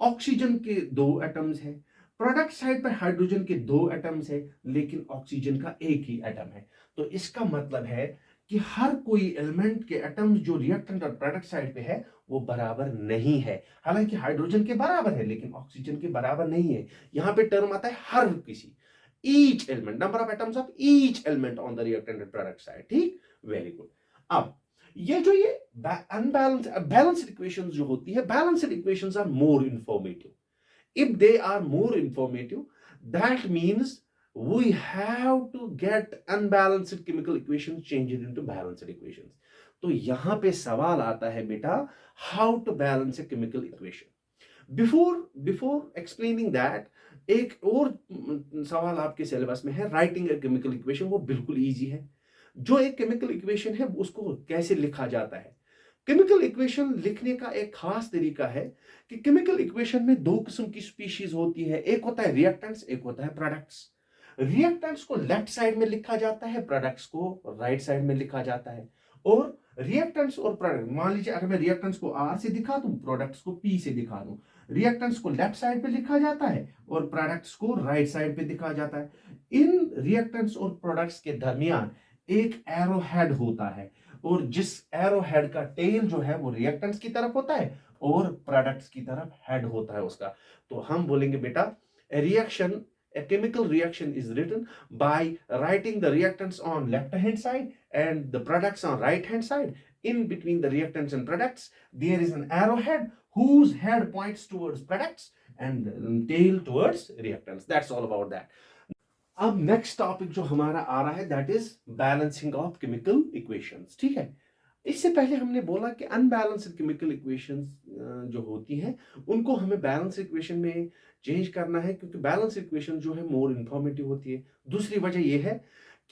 ऑक्सीजन के दो एटम्स हैं, प्रोडक्ट साइड पे हाइड्रोजन के दो एटम्स हैं, लेकिन ऑक्सीजन का एक ही एटम है। तो इसका मतलब है कि हर कोई एलिमेंट के एटम्स जो रिएक्टेंट और प्रोडक्ट साइड पे है वो बराबर नहीं है। हालांकि हाइड्रोजन के बराबर है लेकिन ऑक्सीजन के बराबर नहीं है। यहां पे टर्म आता है हर किसी, each element, number of atoms of each element on the reactant and product side. ठीक, वेरी गुड। अब ये जो ये बैलेंस्ड इक्वेशंस जो होती है, balanced equations are more informative. if they are more informative, that means we have to get unbalanced chemical equations changed into balanced equations। तो यहां पे सवाल आता है बेटा, how to balance a chemical equation। before explaining that, एक और सवाल आपके सिलेबस में है, राइटिंग a chemical equation, वो बिल्कुल इजी है। जो एक केमिकल इक्वेशन है उसको कैसे लिखा जाता है? केमिकल इक्वेशन लिखने का एक खास तरीका है कि केमिकल इक्वेशन में दो किस्म की स्पीशीज होती है, एक होता है रिएक्टेंट्स, एक होता है प्रोडक्ट्स। रिएक्टेंट्स को लेफ्ट साइड में लिखा जाता है, प्रोडक्ट्स को राइट साइड में लिखा जाता है। और रिएक्टेंट्स और प्रोडक्ट, मान लीजिए अगर मैं रिएक्टेंट्स को आर से दिखा दूं, प्रोडक्ट्स को पी से दिखा दूं, रिएक्टेंट्स को लेफ्ट साइड पे लिखा जाता है और प्रोडक्ट्स को राइट साइड पे दिखा जाता है। इन रिएक्टेंट्स और प्रोडक्ट्स के दरमियान एक एरो हेड होता है, और जिस एरो हेड का टेल जो है वो रिएक्टेंट्स की तरफ होता है और प्रोडक्ट्स की तरफ हेड होता है उसका। तो हम बोलेंगे बेटा reaction, a chemical reaction is written by writing the reactants on left hand side and the products on right hand side. In between the reactants and products there is an arrowhead whose head points towards products and tail towards reactants. That's all about that. अब नेक्स्ट टॉपिक जो हमारा आ रहा है that is balancing of chemical equations. ठीक है, इससे पहले हमने बोला कि अनबैलेंस्ड केमिकल इक्वेशंस जो होती हैं उनको हमें बैलेंस इक्वेशन में चेंज करना है, क्योंकि बैलेंस इक्वेशन जो है मोर इंफॉर्मेटिव होती है। दूसरी वजह यह है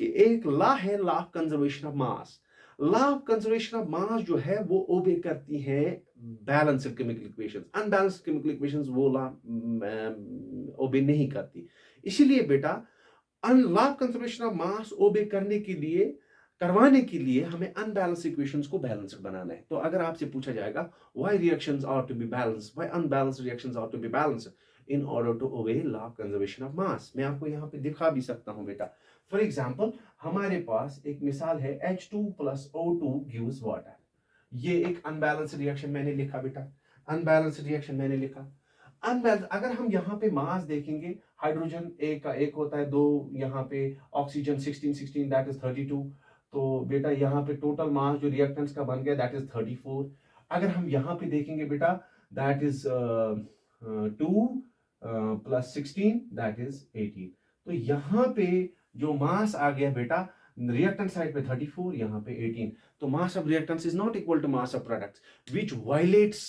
कि एक लॉ है, law of conservation of mass. Law of conservation of mass जो है वो ओबे करती है balanced chemical equations. Unbalanced chemical equations वो लॉ ओबे नहीं करती। इसीलिए बेटा law of conservation of mass obey करवाने के लिए हमें अनबैलेंस इक्वेशंस को बैलेंस्ड बनाना है। तो अगर आपसे पूछा जाएगा why reactions are to be balanced, why unbalanced reactions are to be balanced in order to obey law of conservation of mass, मैं आपको यहाँ पे दिखा भी सकता हूँ बेटा। फॉर एग्जांपल हमारे पास एक मिसाल है H2 + O2 गिव्स वाटर। ये एक अनबैलेंस्ड रिएक्शन मैंने लिखा बेटा, अनबैलेंस्ड रिएक्शन मैंने लिखा। अनबैलेंस अगर हम यहाँ पे मास देखेंगे, हाइड्रोजन एक का एक होता है, दो यहाँ पे ऑक्सीजन 16 दैट इज 32। तो बेटा यहाँ पे टोटल मास जो रिएक्टेंट्स का बन गया दैट इज 34। अगर हम यहाँ पे देखेंगे बेटा दैट इज 2 + 16 दैट इज 18। तो यहाँ पे जो मास आ गया बेटा रिएक्टेंट साइड पे 34, यहाँ पे 18। तो mass of reactants is not equal to mass of products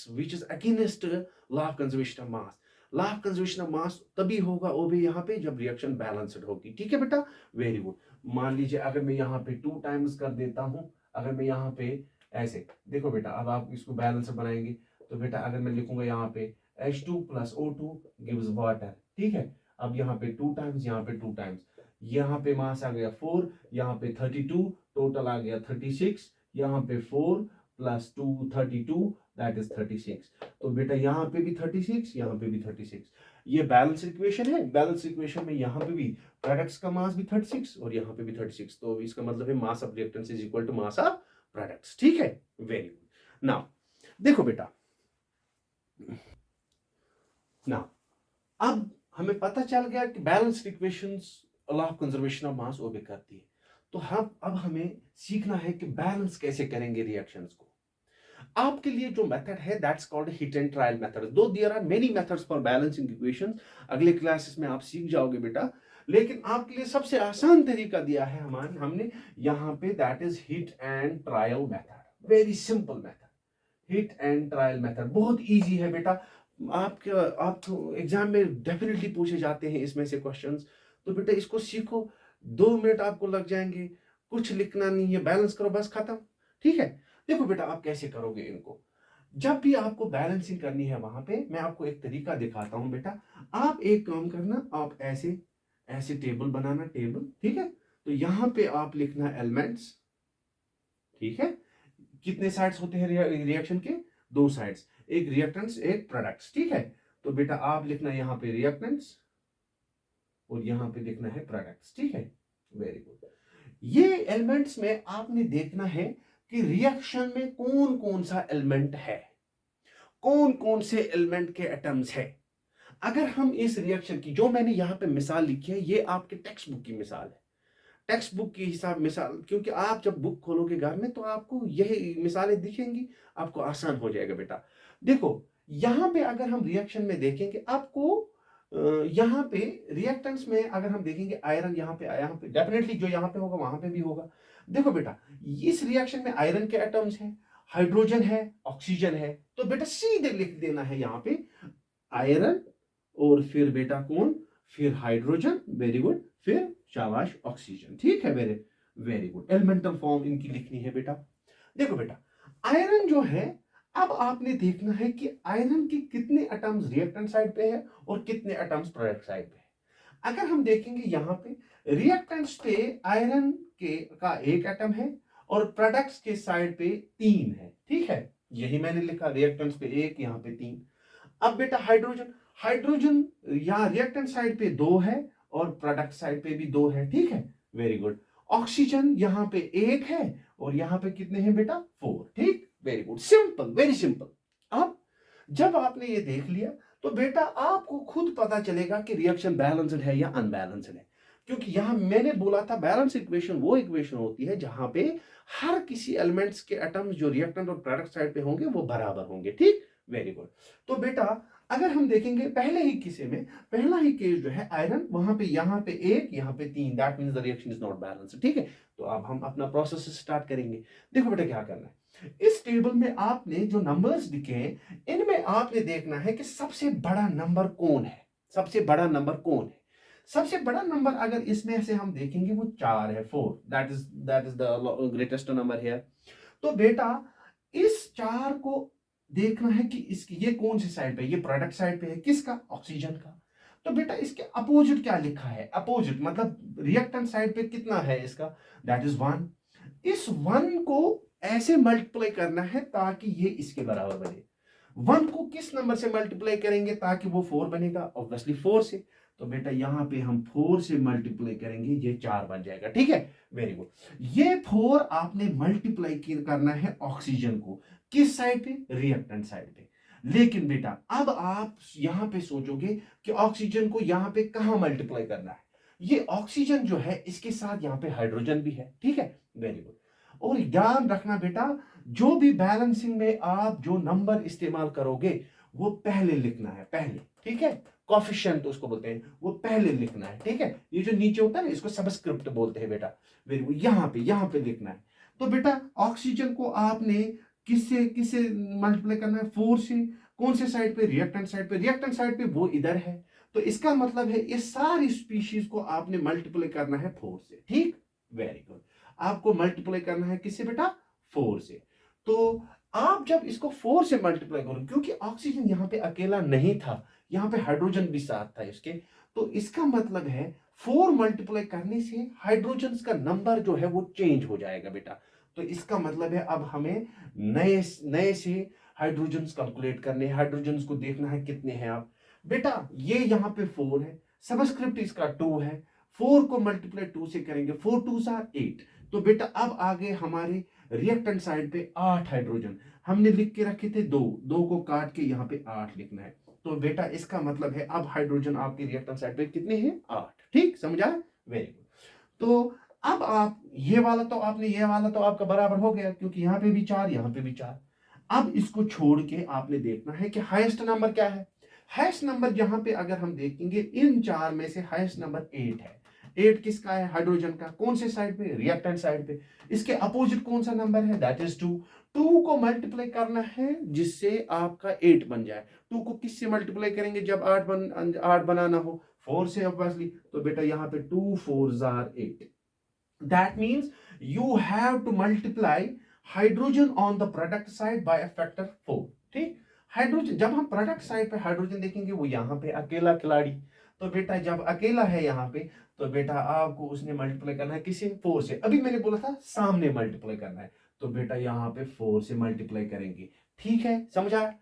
which is against law of conservation of mass. Law of conservation of mass तभी होगा ओ भी यहाँ पे जब रिएक्शन बैलेंस्ड होगी। ठीक है बेटा, वेरी गुड। मान लीजिए अगर मैं यहाँ पे 2 टाइम्स कर देता हूँ, अगर मैं यहाँ पे ऐसे देखो बेटा, अब आप इसको बैलेंस बनाएंगे तो बेटा अगर मैं लिखूंगा यहाँ पे H2 + O2 गिव्स वाटर। ठीक है, अब यहाँ पे 2 टाइम्स, यहाँ पे 2 टाइम्स, यहाँ पे मास आ गया 4, यहाँ पे 32, टोटल आ गया 36, यहाँ पे 4 + 2 32 दैट इज 36। तो बेटा यहाँ पे भी 36, यहाँ पे भी 36। ये बैलेंस इक्वेशन है। बैलेंस इक्वेशन में यहाँ पे भी प्रोडक्ट्स का मास भी 36 और यहाँ पे भी 36। तो इसका मतलब है mass of reactants is equal to mass of products. ठीक है, वेरी गुड। नाउ देखो बेटा, नाउ अब हमें पता चल गया कि balanced equations law of conservation of mass obey करती है। तो हम अब हमें सीखना है कि बैलेंस कैसे करेंगे रिएक्शंस को। आपके लिए जो मेथड है that's called hit and trial method. Though there are many methods for balancing equations, अगले क्लासेस में आप सीख जाओगे बेटा, लेकिन आपके लिए सबसे आसान तरीका दिया है हमने यहाँ पे, that is hit and trial method. Very simple method, hit and trial method बहुत इजी है बेटा। आप एग्जाम में डेफिनेटली पूछे जाते हैं इसमें से क्वेश्चंस। तो बेटा इसको सीखो, 2 मिनट आपको लग जाएंगे, कुछ लिखना नहीं है, बैलेंस करो बस खत्म। ठीक है, देखो बेटा आप कैसे करोगे इनको। जब भी आपको बैलेंसिंग करनी है वहां पे मैं आपको एक तरीका दिखाता हूं बेटा। आप एक काम करना, आप ऐसे ऐसे टेबल बनाना, टेबल। ठीक है, तो यहां पे आप लिखना एलिमेंट्स। ठीक है, कितने साइड्स होते हैं रिएक्शन के? 2 साइड्स, एक रिएक्टेंट्स एक प्रोडक्ट्स। ठीक है, तो बेटा आप लिखना यहाँ पे रिएक्टेंट्स और यहाँ पे लिखना है प्रोडक्ट्स। ठीक है, वेरी गुड। ये एलिमेंट्स में आपने देखना है कि रिएक्शन में कौन कौन सा एलिमेंट है, कौन कौन से एलिमेंट के एटम्स है। अगर हम इस रिएक्शन की जो मैंने यहाँ पे मिसाल लिखी है, ये आपके टेक्स्ट बुक की मिसाल है, टेक्स्ट बुक के हिसाब मिसाल, क्योंकि आप जब बुक खोलोगे घर में तो आपको यही मिसालें दिखेंगी, आपको आसान हो जाएगा बेटा। देखो यहाँ पे अगर हम रिएक्शन में देखेंगे आपको यहाँ पे रिएक्टेंट्स में अगर हम देखेंगे आयरन यहाँ पे डेफिनेटली जो यहाँ पे होगा वहां पे भी होगा। देखो बेटा इस रिएक्शन में आयरन के एटम्स हैं, हाइड्रोजन है, ऑक्सीजन है। तो बेटा सीधे लिख देना है यहाँ पे आयरन और फिर बेटा कौन, फिर हाइड्रोजन, वेरी गुड, फिर शाबाश ऑक्सीजन। ठीक है, very very good. Elemental form इनकी लिखनी है बेटा। देखो बेटा आयरन जो है, अब आपने देखना है कि आयरन के कितने एटम्स रिएक्टेंट साइड पे है और कितने एटम्स प्रोडक्ट साइड पे है। अगर हम देखेंगे यहाँ पे रिएक्टेंट्स पे आयरन के का एक एटम है और प्रोडक्ट्स के साइड पे 3 है। ठीक है, यही मैंने लिखा, रिएक्टेंट्स पे 1, यहाँ पे 3। अब बेटा हाइड्रोजन, हाइड्रोजन यहाँ रिएक्टेंट साइड पे 2 है और प्रोडक्ट साइड पे भी 2 है। ठीक है, वेरी गुड। ऑक्सीजन यहाँ पे 1 है और यहाँ पे कितने हैं बेटा 4। ठीक, very good, simple, very simple. अब जब आपने ये देख लिया तो बेटा आपको खुद पता चलेगा कि रिएक्शन बैलेंस्ड है या अनबैलेंस्ड है, क्योंकि यहां मैंने बोला था बैलेंस इक्वेशन वो इक्वेशन होती है जहां पे हर किसी एलिमेंट्स के एटम्स जो रिएक्टेंट और प्रोडक्ट साइड पे होंगे वो बराबर होंगे। ठीक, वेरी गुड। तो बेटा अगर हम देखेंगे पहले ही किसी में, पहला ही केस जो है आयरन, वहां पे यहाँ पे 1 यहाँ पे 3, that means the reaction is not balanced. ठीक है, तो अब हम अपना प्रोसेस स्टार्ट करेंगे। देखो बेटा क्या करना है, इस टेबल में आपने जो नंबर्स लिखे हैं इनमें आपने देखना है कि सबसे बड़ा नंबर कौन है, सबसे बड़ा नंबर कौन है। सबसे बड़ा नंबर अगर इसमें से हम देखेंगे वो 4 है, 4, that is the greatest number here. तो बेटा इस 4 को देखना है कि इसकी ये कौन सी साइड पे, ये प्रोडक्ट साइड पे है, किसका, ऑक्सीजन का। तो बेटा इसके अपोजिट क्या लिखा है, अपोजिट मतलब रिएक्टेंट साइड पे कितना है इसका, दैट इज 1। इस 1 को ऐसे मल्टीप्लाई करना है ताकि ये इसके बराबर बने। 1 को किस नंबर से मल्टीप्लाई करेंगे ताकि वो 4 बनेगा, ऑब्वियसली 4 से। तो बेटा यहां पे हम 4 से मल्टीप्लाई करेंगे, ये 4 बन जाएगा। ठीक है, वेरी गुड। ये 4 आपने मल्टीप्लाई करना है ऑक्सीजन को, किस साइड पे, रिएक्टेंट साइड पे। लेकिन बेटा अब आप यहां पे सोचोगे कि ऑक्सीजन को यहां पे कहां मल्टीप्लाई करना है। ये ऑक्सीजन जो है इसके साथ यहां पे हाइड्रोजन भी है। ठीक है, वेरी गुड। और ध्यान रखना बेटा जो भी बैलेंसिंग में आप जो नंबर इस्तेमाल करोगे वो पहले लिखना है, पहले। ठीक है, कॉफिशिएंट उसको बोलते हैं, वो पहले लिखना है। ठीक है, ये जो नीचे होता है ना इसको सबस्क्रिप्ट बोलते हैं बेटा, वेरी गुड। यहां पे लिखना है। तो बेटा ऑक्सीजन को आपने किससे किससे मल्टीप्लाई करना है, 4 से। कौन से साइड पे, रिएक्टेंट साइड पे, रिएक्टेंट साइड पे वो इधर है। तो इसका मतलब है इस सारी स्पीशीज को आपने मल्टीप्लाई करना है 4 से। ठीक, वेरी गुड। आपको मल्टीप्लाई करना है किससे बेटा, 4 से। तो आप जब इसको 4 से मल्टीप्लाई करो, क्योंकि ऑक्सीजन यहां पे अकेला नहीं था, यहां पे हाइड्रोजन भी साथ था इसके, तो इसका मतलब है 4 मल्टीप्लाई करने से हाइड्रोजन का नंबर जो है वो चेंज हो जाएगा बेटा। तो इसका मतलब है अब हमें नए नए से हाइड्रोजन कैलकुलेट करने, हाइड्रोजन को देखना है कितने हैं आप। बेटा ये यहाँ पे 4 है, सबस्क्रिप्ट इसका 2 है, 4 को मल्टीप्लाई 2 से करेंगे, 4 2 8। तो बेटा अब आगे हमारे रिएक्टेंट साइड पे 8 हाइड्रोजन हमने लिख के रखे थे, 2 2 को काट के यहाँ पे 8 लिखना है। तो बेटा इसका मतलब है अब हाइड्रोजन आपके रिएक्टेंट साइड पे कितने हैं, 8। ठीक, समझा, वेरी गुड। तो अब आप ये वाला तो आपने, ये वाला तो आपका बराबर हो गया क्योंकि यहाँ पे भी 4 यहाँ पे भी 4। अब इसको छोड़ के आपने देखना है कि हाईएस्ट नंबर क्या है। हाईएस्ट नंबर यहाँ पे अगर हम देखेंगे इन 4 में से हाईएस्ट नंबर 8 है। 8 किसका है, हाइड्रोजन का। कौन से साइड पे, रिएक्टेंट साइड पे। इसके अपोजिट कौन सा नंबर है, दैट इज 2। 2 को मल्टीप्लाई करना है जिससे आपका 8 बन जाए। 2 को किससे मल्टीप्लाई करेंगे जब 8 बनाना हो, 4 से ऑब्वियसली। तो बेटा यहाँ पे 2 4 8। That means you have to multiply hydrogen on the product side by a factor 4। ठीक, हाइड्रोजन जब हम प्रोडक्ट साइड पे हाइड्रोजन देखेंगे वो यहाँ पे अकेला खिलाड़ी। तो बेटा जब अकेला है यहाँ पे तो बेटा आपको उसने मल्टीप्लाई करना है किसी 4 से। अभी मैंने बोला था सामने मल्टीप्लाई करना है, तो बेटा यहाँ पे 4 से मल्टीप्लाई करेंगे। ठीक है, समझा।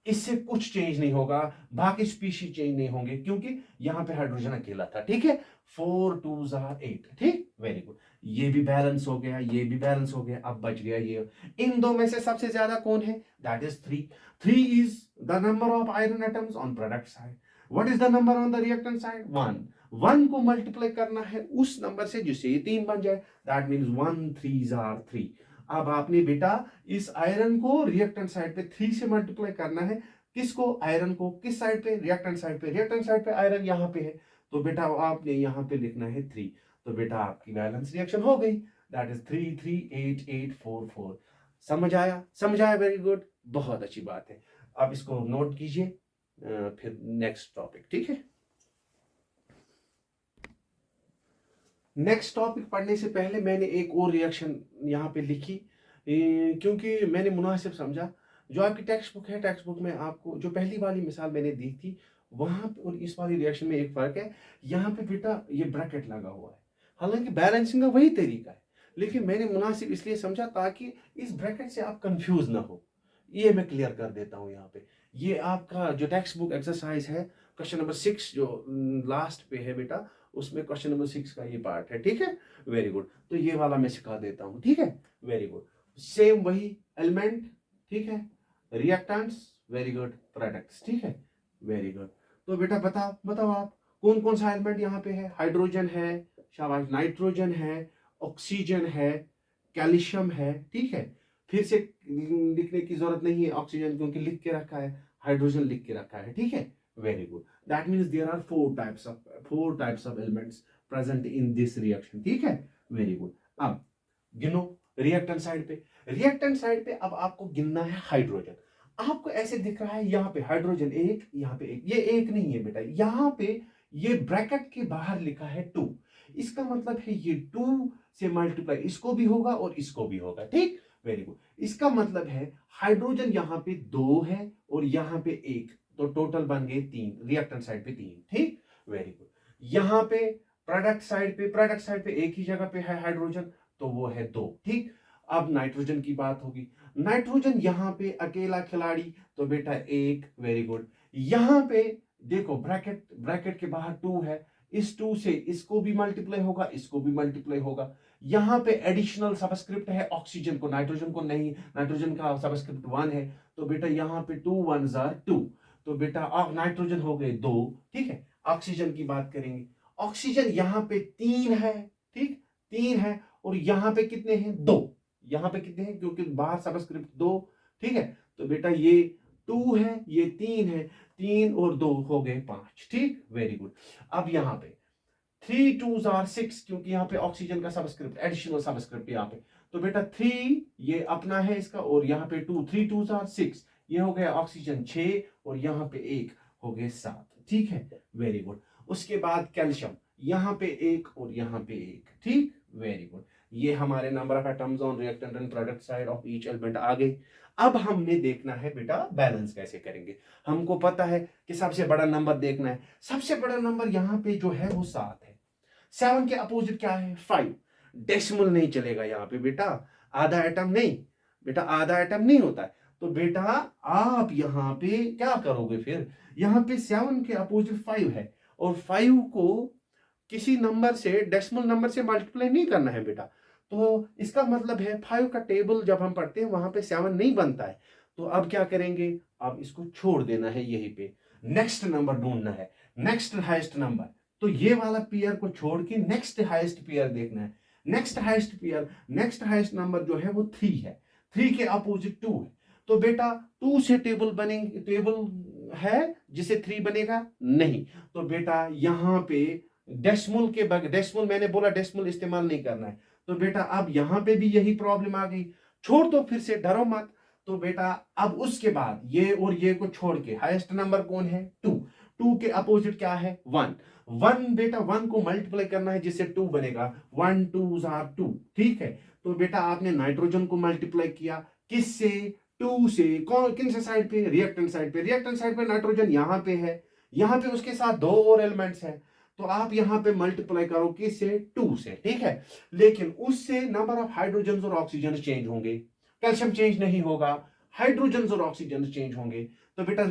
इससे कुछ चेंज नहीं होगा, बाकी स्पीशीज चेंज नहीं होंगे क्योंकि यहां पे हाइड्रोजन अकेला था। ठीक है, 4 2 8। ठीक, वेरी गुड। ये भी बैलेंस हो गया, ये भी बैलेंस हो गया, अब बच गया ये। इन दो में से सबसे ज्यादा कौन है, that is 3। 3 is the number of iron atoms on product side. What is the number on the reactant side, 1। 1 को मल्टीप्लाई करना है उस नंबर से जिससे ये 3 बन जाए, दैट मीन्स 1 3 3। अब आपने बेटा इस आयरन को रिएक्टेंट साइड पे 3 से मल्टीप्लाई करना है। किसको, आयरन को। किस साइड पे, रिएक्टेंट साइड पे। रिएक्टेंट साइड पे आयरन यहाँ पे है, तो बेटा आपने यहाँ पे लिखना है 3। तो बेटा आपकी बैलेंस रिएक्शन हो गई, दैट इज 3 3 8 8 4 4। समझ आया, समझ आया, वेरी गुड, बहुत अच्छी बात है। अब इसको नोट कीजिए, फिर नेक्स्ट टॉपिक। ठीक है, नेक्स्ट टॉपिक पढ़ने से पहले मैंने एक और रिएक्शन यहाँ पे लिखी, क्योंकि मैंने मुनासिब समझा। जो आपकी टेक्स्ट बुक है, टेक्स्ट बुक में आपको जो पहली वाली मिसाल मैंने दी थी वहां पे और इस वाली रिएक्शन में एक फर्क है। यहाँ पे बेटा ये ब्रैकेट लगा हुआ है, हालांकि बैलेंसिंग का वही तरीका है, लेकिन मैंने मुनासिब इसलिए समझा ताकि इस ब्रैकेट से आप कंफ्यूज ना हो। ये मैं क्लियर कर देता हूँ यहाँ पे। ये आपका जो टेक्स्ट बुक एक्सरसाइज है, क्वेश्चन नंबर 6 जो लास्ट पे है बेटा, उसमें क्वेश्चन नंबर 6 का ये पार्ट है, ठीक है। वेरी गुड, तो ये वाला मैं सिखा देता हूँ, ठीक है। वेरी गुड, सेम वही एलिमेंट, ठीक है, रिएक्टेंट्स, वेरी गुड, प्रोडक्ट्स, ठीक है। वेरी गुड, तो बेटा बताओ बताओ आप कौन कौन सा एलिमेंट यहाँ पे है। हाइड्रोजन है, शाबाश, नाइट्रोजन है, ऑक्सीजन है, कैल्शियम है, ठीक है। फिर से लिखने की जरूरत नहीं है ऑक्सीजन, क्योंकि लिख के रखा है, हाइड्रोजन लिख के रखा है, ठीक है। Very good, that means there are four types of elements present in this reaction, ठीक है। वेरी गुड, अब गिनो रिएक्टेंट साइड पे। रिएक्टेंट साइड पे अब आपको गिनना है हाइड्रोजन। आपको ऐसे दिख रहा है यहाँ पे हाइड्रोजन एक, यहाँ पे एक, ये एक नहीं है बेटा, यहाँ पे ये ब्रैकेट के बाहर लिखा है 2। इसका मतलब है ये 2 से मल्टीप्लाई इसको भी होगा और इसको भी होगा, ठीक। वेरी गुड, इसका मतलब है हाइड्रोजन यहाँ पे 2 है और यहाँ पे 1, तो टोटल बन गए 3, रिएक्टेंट साइड पे 3, ठीक। वेरी गुड, यहाँ पे प्रोडक्ट साइड पे एक ही जगह पे है हाइड्रोजन, तो वो है 2, ठीक। अब नाइट्रोजन की बात होगी। नाइट्रोजन यहाँ पे अकेला खिलाड़ी, तो बेटा 1, वेरी गुड। यहाँ पे देखो ब्रैकेट ब्रैकेट के बाहर 2 है, इस 2 से इसको भी मल्टीप्लाई होगा, इसको भी मल्टीप्लाई होगा। यहाँ पे एडिशनल सबस्क्रिप्ट है ऑक्सीजन को, नाइट्रोजन को नहीं, नाइट्रोजन का सबस्क्रिप्ट 1 है, तो बेटा यहाँ पे 2 1s are 2, तो बेटा अब नाइट्रोजन हो गए 2, ठीक है। ऑक्सीजन की बात करेंगे, ऑक्सीजन यहाँ पे 3 है, ठीक, 3 है, और यहाँ पे कितने हैं 2, यहाँ पे कितने हैं क्योंकि बाहर सबस्क्रिप्ट 2, ठीक है। तो बेटा ये 2 है, ये 3 है, 3 और 2 हो गए 5, ठीक। वेरी गुड, अब यहाँ पे 3 2s are 6, क्योंकि यहाँ पे ऑक्सीजन का सबस्क्रिप्ट एडिशनल सबस्क्रिप्ट यहाँ पे, तो बेटा 3 ये अपना है इसका, और यहाँ पे 2, 3 2s are 6, ये हो गया ऑक्सीजन 6, और यहाँ पे 1 हो गए 7, ठीक है। वेरी गुड, उसके बाद कैल्शियम यहाँ पे 1 और यहाँ पे 1, ठीक। वेरी गुड, ये हमारे number of atoms on reactant and product side of each element आ गए। अब हमने देखना है बेटा बैलेंस कैसे करेंगे। हमको पता है कि सबसे बड़ा नंबर देखना है, सबसे बड़ा नंबर यहाँ पे जो है वो 7 है। 7 के अपोजिट क्या है 5, डेसिमल नहीं चलेगा यहाँ पे बेटा, आधा एटम नहीं बेटा, आधा एटम नहीं होता है, तो बेटा आप यहाँ पे क्या करोगे फिर, यहाँ पे 7 के अपोजिट 5 है, और 5 को किसी नंबर से डेसिमल नंबर से मल्टीप्लाई नहीं करना है बेटा, तो इसका मतलब है 5 का टेबल जब हम पढ़ते हैं वहां पे 7 नहीं बनता है, तो अब क्या करेंगे, अब इसको छोड़ देना है, यहीं पे नेक्स्ट नंबर ढूंढना है, नेक्स्ट हाईएस्ट नंबर, तो ये वाला पेयर को छोड़ के नेक्स्ट हाईएस्ट पेयर देखना है। Next highest pair, next highest number जो है वो 3 है, 3 के अपोजिट 2 है, तो बेटा 2 से टेबल बनेंगे, टेबल है जिसे 3 बनेगा नहीं, तो बेटा यहाँ पे डेसिमल के बगैर, डेसिमल मैंने बोला डेसिमल इस्तेमाल नहीं करना है, तो बेटा अब यहां पे भी यही प्रॉब्लम आ गई, छोड़ दो फिर से, डरो मत। तो बेटा अब उसके बाद ये और ये को छोड़ के हाईएस्ट नंबर कौन है 2, 2 के अपोजिट क्या है 1, 1 बेटा 1 को मल्टीप्लाई करना है जिससे 2 बनेगा, 1 2s are 2, ठीक है। तो बेटा आपने नाइट्रोजन को मल्टीप्लाई किया किससे, 2 से, कौन किन से साइड पे, रिएक्टेंट साइड पे, रिएक्टेंट साइड पे नाइट्रोजन यहां पे है, यहां पे उसके साथ 2 और एलिमेंट्स हैं, तो आप यहां पे मल्टीप्लाई करो किससे 2 से, ठीक है। लेकिन उससे नंबर ऑफ हाइड्रोजन और ऑक्सीजन चेंज होंगे, कैल्शियम चेंज नहीं होगा, हाइड्रोजन और ऑक्सीजन चेंज होंगे, तो बेटा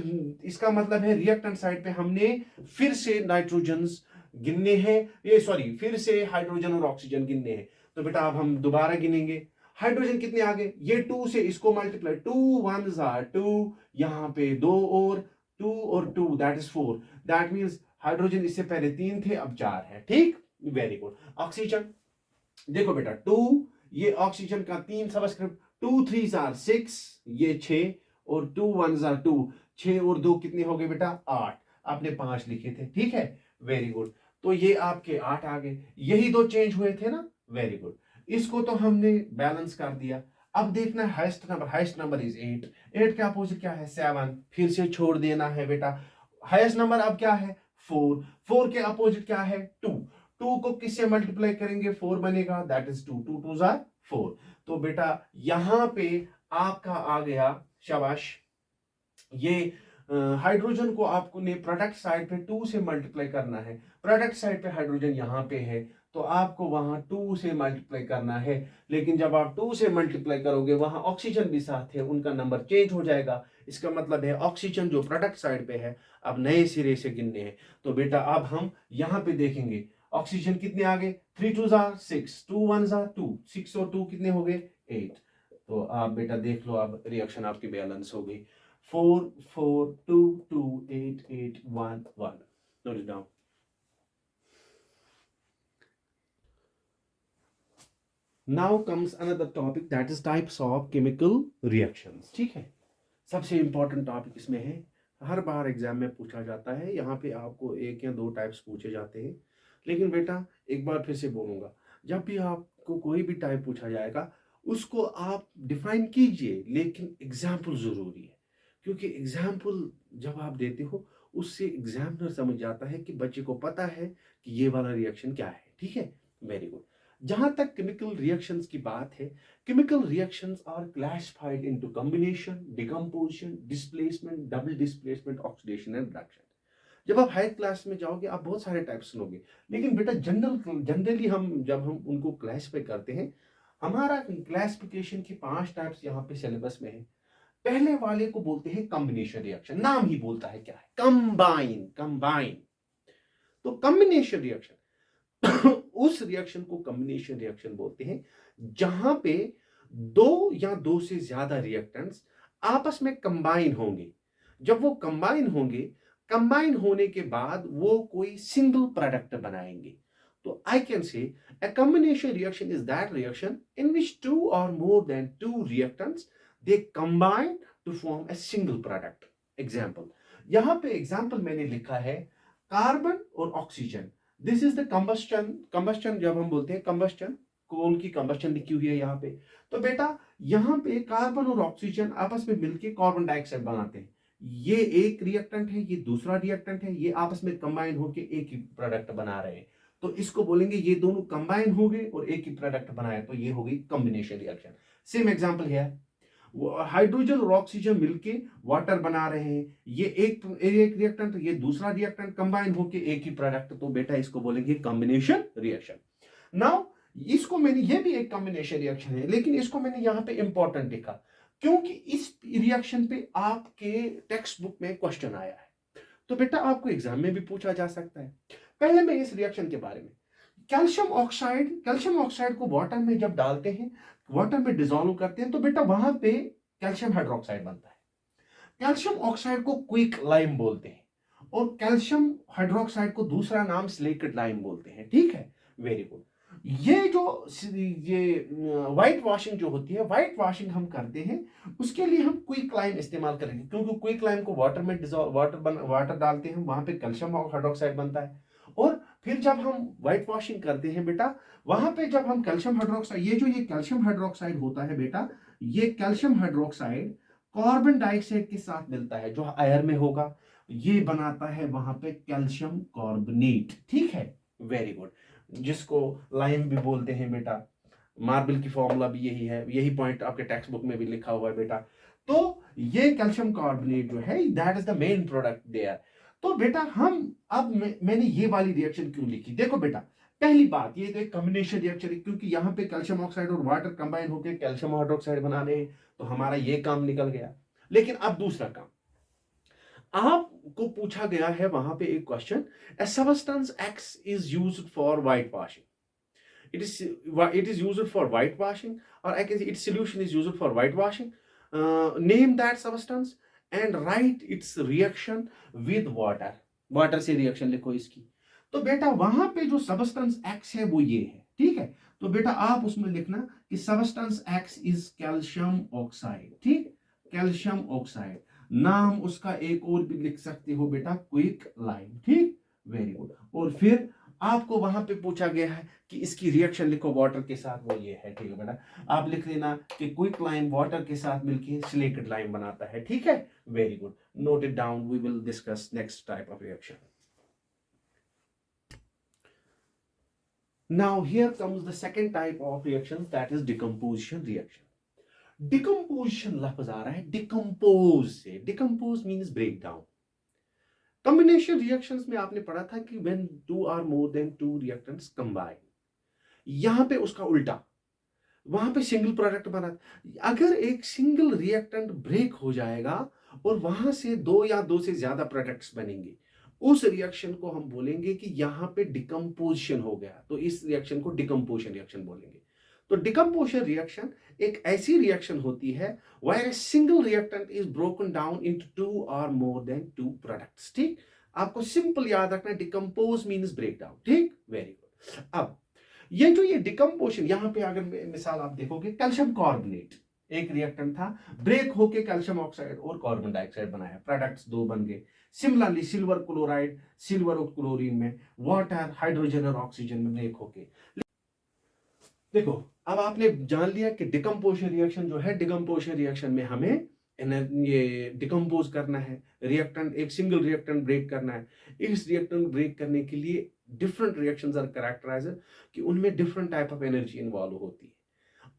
इसका मतलब है रिएक्टेंट साइड पे हमने फिर से नाइट्रोजन गिनने हैं, ये सॉरी फिर से हाइड्रोजन और ऑक्सीजन गिनने हैं, तो बेटा अब हम दोबारा गिनेंगे। हाइड्रोजन कितने आ गए, ये 2 से इसको मल्टीप्लाई, 2 1s are 2, यहां पे 2 और 2 और 2 that is 4, that means hydrogen इससे पहले 3 थे अब 4 है, ठीक। वेरी गुड, ऑक्सीजन देखो बेटा 2, ये ऑक्सीजन का 3 सबस्क्रिप्ट, 2 3s are 6, ये 6, और 2 1s are 2, 6 और 2 कितने हो गए बेटा 8, आपने 5 लिखे थे, ठीक है। वेरी गुड, तो ये आपके 8 आ गए, यही 2 चेंज हुए थे ना। वेरी गुड, इसको तो हमने बैलेंस कर दिया। अब देखना है हाईएस्ट नंबर इज 8, 8 के अपोजिट क्या है 7, फिर से छोड़ देना है बेटा। हाईएस्ट नंबर अब क्या है 4, 4 के अपोजिट क्या है 2, 2 को किससे मल्टीप्लाई करेंगे 4 बनेगा, दैट इज 2, 2 2s are 4, तो बेटा यहां पे आपका आ गया, शाबाश, ये हाइड्रोजन को आपको ने प्रोडक्ट साइड पे 2 से मल्टीप्लाई करना है, प्रोडक्ट साइड पे हाइड्रोजन यहाँ पे है, तो आपको वहां 2 से मल्टीप्लाई करना है, लेकिन जब आप 2 से मल्टीप्लाई करोगे वहां ऑक्सीजन भी साथ है, उनका नंबर चेंज हो जाएगा, इसका मतलब है ऑक्सीजन जो प्रोडक्ट साइड पे है अब नए सिरे से गिनने हैं, तो बेटा अब हम यहाँ पे देखेंगे ऑक्सीजन कितने आ गए, 3 2 जार 6, 2 1 जार 2, 6 और 2 कितने हो गए 8। तो आप बेटा देख लो, अब रिएक्शन आपकी बैलेंस हो गई, 4 4 2 2 8 8 1 1। Note it down. Now comes another topic, that is types of chemical reactions. ठीक है, सबसे इंपॉर्टेंट टॉपिक इसमें है, हर बार एग्जाम में पूछा जाता है, यहाँ पे आपको एक या दो टाइप्स पूछे जाते हैं। लेकिन बेटा एक बार फिर से बोलूँगा, जब भी आपको कोई भी टाइप पूछा जाएगा उसको आप डिफाइन कीजिए, लेकिन एग्जाम्पल ज़रूरी है, क्योंकि एग्जाम्पल जब आप देते हो उससे एग्जामिनर समझ जाता है कि बच्चे को पता है कि ये वाला रिएक्शन क्या है। ठीक है, वेरी गुड। जहाँ तक केमिकल रिएक्शंस की बात है, chemical reactions are classified into combination, decomposition, displacement, double displacement, oxidation and reduction। जब आप हायर क्लास में जाओगे आप बहुत सारे टाइप सुनोगे, लेकिन बेटा जनरली हम जब हम उनको क्लासिफाई करते हैं, हमारा क्लासिफिकेशन की 5 टाइप्स यहाँ पे सिलेबस में है। पहले वाले को बोलते हैं कॉम्बिनेशन रिएक्शन, नाम ही बोलता है क्या है, कंबाइन कंबाइन। तो कॉम्बिनेशन रिएक्शन उस रिएक्शन को कॉम्बिनेशन रिएक्शन बोलते हैं जहां पे दो या दो से ज्यादा रिएक्टेंट्स आपस में कंबाइन होंगे। जब वो कंबाइन होंगे, कंबाइन होने के बाद वो कोई सिंगल प्रोडक्ट बनाएंगे। तो I can say a combination reaction is that reaction in which two or more than two reactants they combine to form a single product। Example, यहां पे एग्जाम्पल मैंने लिखा है कार्बन और oxygen. This is the combustion. Combustion जब हम बोलते हैं कंबस्टन, कोल की कंबस्टन लिखी हुई है यहाँ पे। तो बेटा यहाँ पे कार्बन और ऑक्सीजन आपस में मिलके कार्बन डाइऑक्साइड बनाते हैं। ये एक रिएक्टेंट है, ये दूसरा रिएक्टेंट है, ये आपस में कंबाइन होके एक ही प्रोडक्ट बना रहे हैं। तो इसको बोलेंगे ये दोनों कंबाइन हो गए और एक ही प्रोडक्ट बनाए, तो ये हो गई कॉम्बिनेशन रिएक्शन। सेम एग्जांपल है, हाइड्रोजन और ऑक्सीजन मिलके वाटर बना रहे हैं, ये एक रिएक्टेंट, ये दूसरा रिएक्टेंट कंबाइन होके एक ही प्रोडक्ट, तो बेटा इसको बोलेंगे कॉम्बिनेशन रिएक्शन। नाउ इसको मैंने, ये भी एक कॉम्बिनेशन रिएक्शन है, लेकिन इसको मैंने यहाँ पे इंपॉर्टेंट लिखा क्योंकि इस रिएक्शन पे आपके टेक्स्ट बुक में क्वेश्चन आया है, तो बेटा आपको एग्जाम में भी पूछा जा सकता है। पहले मैं इस रिएक्शन के बारे में, कैल्शियम ऑक्साइड को वाटर में जब डालते हैं, वाटर में डिसॉल्व करते हैं, तो बेटा वहां पे कैल्शियम हाइड्रोक्साइड बनता है। कैल्शियम ऑक्साइड को क्विक लाइम बोलते हैं और कैल्शियम हाइड्रोक्साइड को दूसरा नाम सिलिकेट लाइम बोलते हैं। ठीक है, वेरी गुड। ये व्हाइट वॉशिंग जो होती है, व्हाइट वॉशिंग हम करते हैं, उसके लिए हम क्विक लाइम इस्तेमाल करेंगे, क्योंकि क्विक लाइम को वाटर में वाटर डालते हैं, वहां पे कैल्शियम हाइड्रोक्साइड बनता है। और फिर जब हम व्हाइट वॉशिंग करते हैं बेटा, वहां पे जब हम कैल्शियम हाइड्रोक्साइड, ये कैल्शियम हाइड्रोक्साइड होता है बेटा, ये कैल्शियम हाइड्रोक्साइड कार्बन डाइऑक्साइड के साथ मिलता है जो एयर में होगा, ये बनाता है वहां पे कैल्शियम कार्बोनेट। ठीक है, वेरी गुड, जिसको लाइम भी बोलते हैं बेटा। मार्बल की फॉर्मूला भी यही है, यही पॉइंट आपके टेक्स्ट बुक में भी लिखा हुआ है बेटा। तो ये कैल्शियम कार्बोनेट जो है, that is the main product there. तो बेटा हम अब मैंने ये वाली रिएक्शन क्यों लिखी, देखो बेटा, पहली बात ये तो एक कॉम्बिनेशन रिएक्शन है, क्योंकि यहाँ पे कैल्शियम ऑक्साइड और वाटर कंबाइन होकर कैल्शियम हाइड्रोक्साइड बना रहे हैं, तो हमारा ये काम निकल गया। लेकिन अब दूसरा काम, आपको पूछा गया है वहां पे एक question, a substance X is used for white washing, it is used for whitewashing, or I can say its solution is used for whitewashing, name that substance and write its reaction with water। Water से रिएक्शन लिखो इसकी। तो बेटा वहां पे जो सबस्टेंस एक्स है वो ये है। ठीक है, तो बेटा आप उसमें लिखना कि substance x is calcium oxide. ठीक, कैल्शियम ऑक्साइड, नाम उसका एक और भी लिख सकते हो बेटा, क्विक लाइम। ठीक, वेरी गुड। और फिर आपको वहां पे पूछा गया है कि इसकी रिएक्शन लिखो वाटर के साथ, वो ये है। ठीक है बेटा, आप लिख लेना कि क्विक लाइम वाटर के साथ मिलके सिलिकेट लाइम बनाता है। ठीक है, very good, note it down, we will discuss next type of reaction. Now here comes the second type of reaction, that is decomposition reaction. Decomposition लफ्ज आ रहा है डिकम्पोज से, decompose means break down. Combination reactions में आपने पढ़ा था कि when two or more than two reactants combine, यहां पे उसका उल्टा, वहां पे सिंगल प्रोडक्ट बना। अगर एक सिंगल रिएक्टेंट ब्रेक हो जाएगा और वहां से दो या दो से ज्यादा प्रोडक्ट्स बनेंगे, उस रिएक्शन को हम बोलेंगे कि यहाँ पे डिकम्पोजिशन हो गया, तो इस रिएक्शन को डिकम्पोजिशन रिएक्शन बोलेंगे। तो डिकम्पोजिशन रिएक्शन एक ऐसी रिएक्शन होती है where a single reactant is broken down into two or more than two products। ठीक, आपको सिंपल याद रखना, डिकम्पोज मीन्स ब्रेक डाउन। ठीक, वेरी गुड। अब ये डिकम्पोजिशन, यहाँ पे अगर मिसाल आप देखोगे, कैल्शियम कार्बोनेट एक रिएक्टेंट था, ब्रेक होके कैल्शियम ऑक्साइड और कार्बन डाइऑक्साइड बनाया, प्रोडक्ट्स दो बन गए। सिमिलरली सिल्वर क्लोराइड सिल्वर और क्लोरीन में, वाटर हाइड्रोजन और ऑक्सीजन में ब्रेक होके। देखो, अब आपने जान लिया कि डिकम्पोजिशन रिएक्शन जो है, डिकम्पोजिशन रिएक्शन में हमें ये डिकम्पोज करना है, रिएक्टेंट, एक सिंगल रिएक्टेंट ब्रेक करना है। इस रिएक्टेंट ब्रेक करने के लिए डिफरेंट रिएक्शंस आर कैरेक्टराइज्ड, कि उनमें different type of energy involve होती है।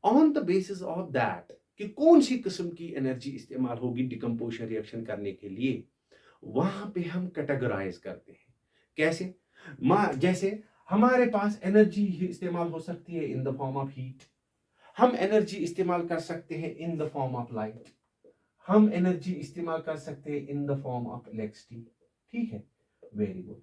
On the basis of that कि कौन सी किस्म की एनर्जी इस्तेमाल होगी डिकम्पोजिशन रिएक्शन करने के लिए, वहां पे हम कैटेगराइज करते हैं। कैसे? जैसे हमारे पास एनर्जी इस्तेमाल हो सकती है in the form of heat, हम एनर्जी इस्तेमाल कर सकते हैं इन द फॉर्म ऑफ लाइट, हम एनर्जी इस्तेमाल कर सकते हैं इन द फॉर्म ऑफ इलेक्ट्रिसिटी। ठीक है, वेरी गुड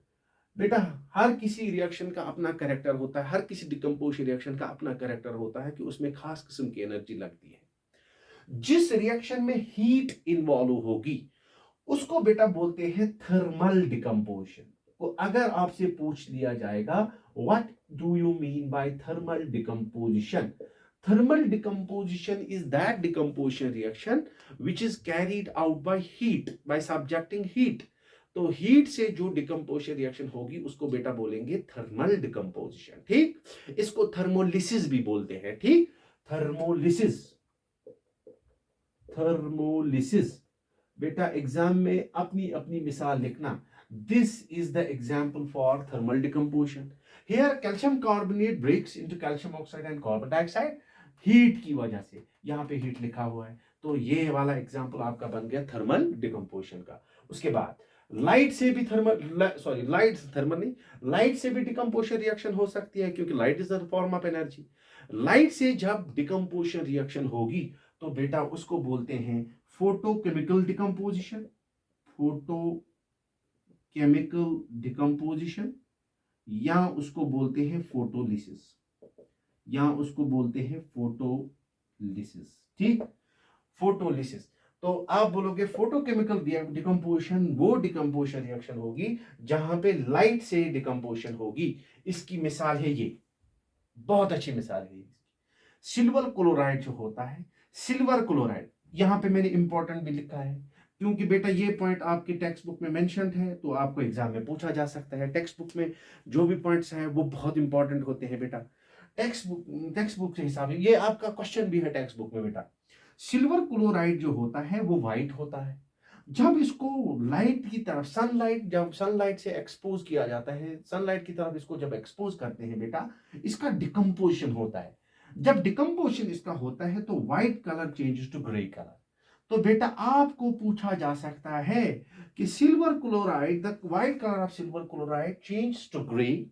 बेटा। हर किसी रिएक्शन का अपना कैरेक्टर होता है, हर किसी डिकम्पोजिशन रिएक्शन का अपना कैरेक्टर होता है कि उसमें खास किस्म की एनर्जी लगती है। जिस रिएक्शन में हीट इन्वॉल्व होगी उसको बेटा बोलते हैं थर्मल डिकम्पोजिशन। तो अगर आपसे पूछ लिया जाएगा what do you mean by thermal decomposition, thermal decomposition is that decomposition reaction which is carried out by heat, by subjecting heat। तो हीट से जो डिकम्पोजिशन रिएक्शन होगी उसको बेटा बोलेंगे थर्मल डिकम्पोजिशन। ठीक, इसको थर्मोलिसिस भी बोलते हैं। ठीक, थर्मोलिसिस, थर्मोलिसिस। बेटा एग्जाम में अपनी अपनी मिसाल लिखना। This is the example for thermal decomposition. Here calcium carbonate breaks into calcium oxide and carbon dioxide, heat की वजह से। यहाँ पे हीट लिखा हुआ है, तो ये वाला एग्जाम्पल आपका बन गया थर्मल डिकम्पोजिशन का। उसके बाद लाइट से भी लाइट से भी डिकम्पोजिशन रिएक्शन हो सकती है, क्योंकि light is a form of energy. Light से जब डिकम्पोजिशन रिएक्शन होगी तो बेटा उसको बोलते हैं फोटोकेमिकल डिकम्पोजिशन, फोटोकेमिकल डिकम्पोजिशन, या उसको बोलते हैं फोटोलिसिस, या उसको बोलते हैं फोटोलिसिस। ठीक, फोटोलिसिस। तो आप बोलोगे फोटोकेमिकल डिकम्पोजिशन वो डिकम्पोजिशन रिएक्शन होगी जहां पे लाइट से डिकम्पोजिशन होगी। इसकी मिसाल है ये, बहुत अच्छी मिसाल है इसकी, सिल्वर क्लोराइड जो होता है, सिल्वर क्लोराइड, यहां पे मैंने इंपॉर्टेंट भी लिखा है क्योंकि बेटा ये पॉइंट आपके टेक्स्ट बुक में मेंशन्ड है, तो आपको एग्जाम में पूछा जा सकता है। टेक्स्ट बुक में जो भी पॉइंट्स हैं वो बहुत इंपॉर्टेंट होते हैं बेटा। टेक्स्ट बुक के हिसाब से ये आपका क्वेश्चन भी है टेक्स्ट बुक में बेटा। सिल्वर क्लोराइड जो होता है वो व्हाइट होता है। जब इसको लाइट की तरफ, जब सनलाइट से एक्सपोज किया जाता है, सनलाइट की तरफ इसको जब एक्सपोज करते हैं बेटा, इसका डिकम्पोजिशन होता है। जब डिकम्पोजिशन इसका होता है तो white colour changes to grey colour. तो बेटा आपको पूछा जा सकता है कि silver chloride, the white colour of silver chloride change to grey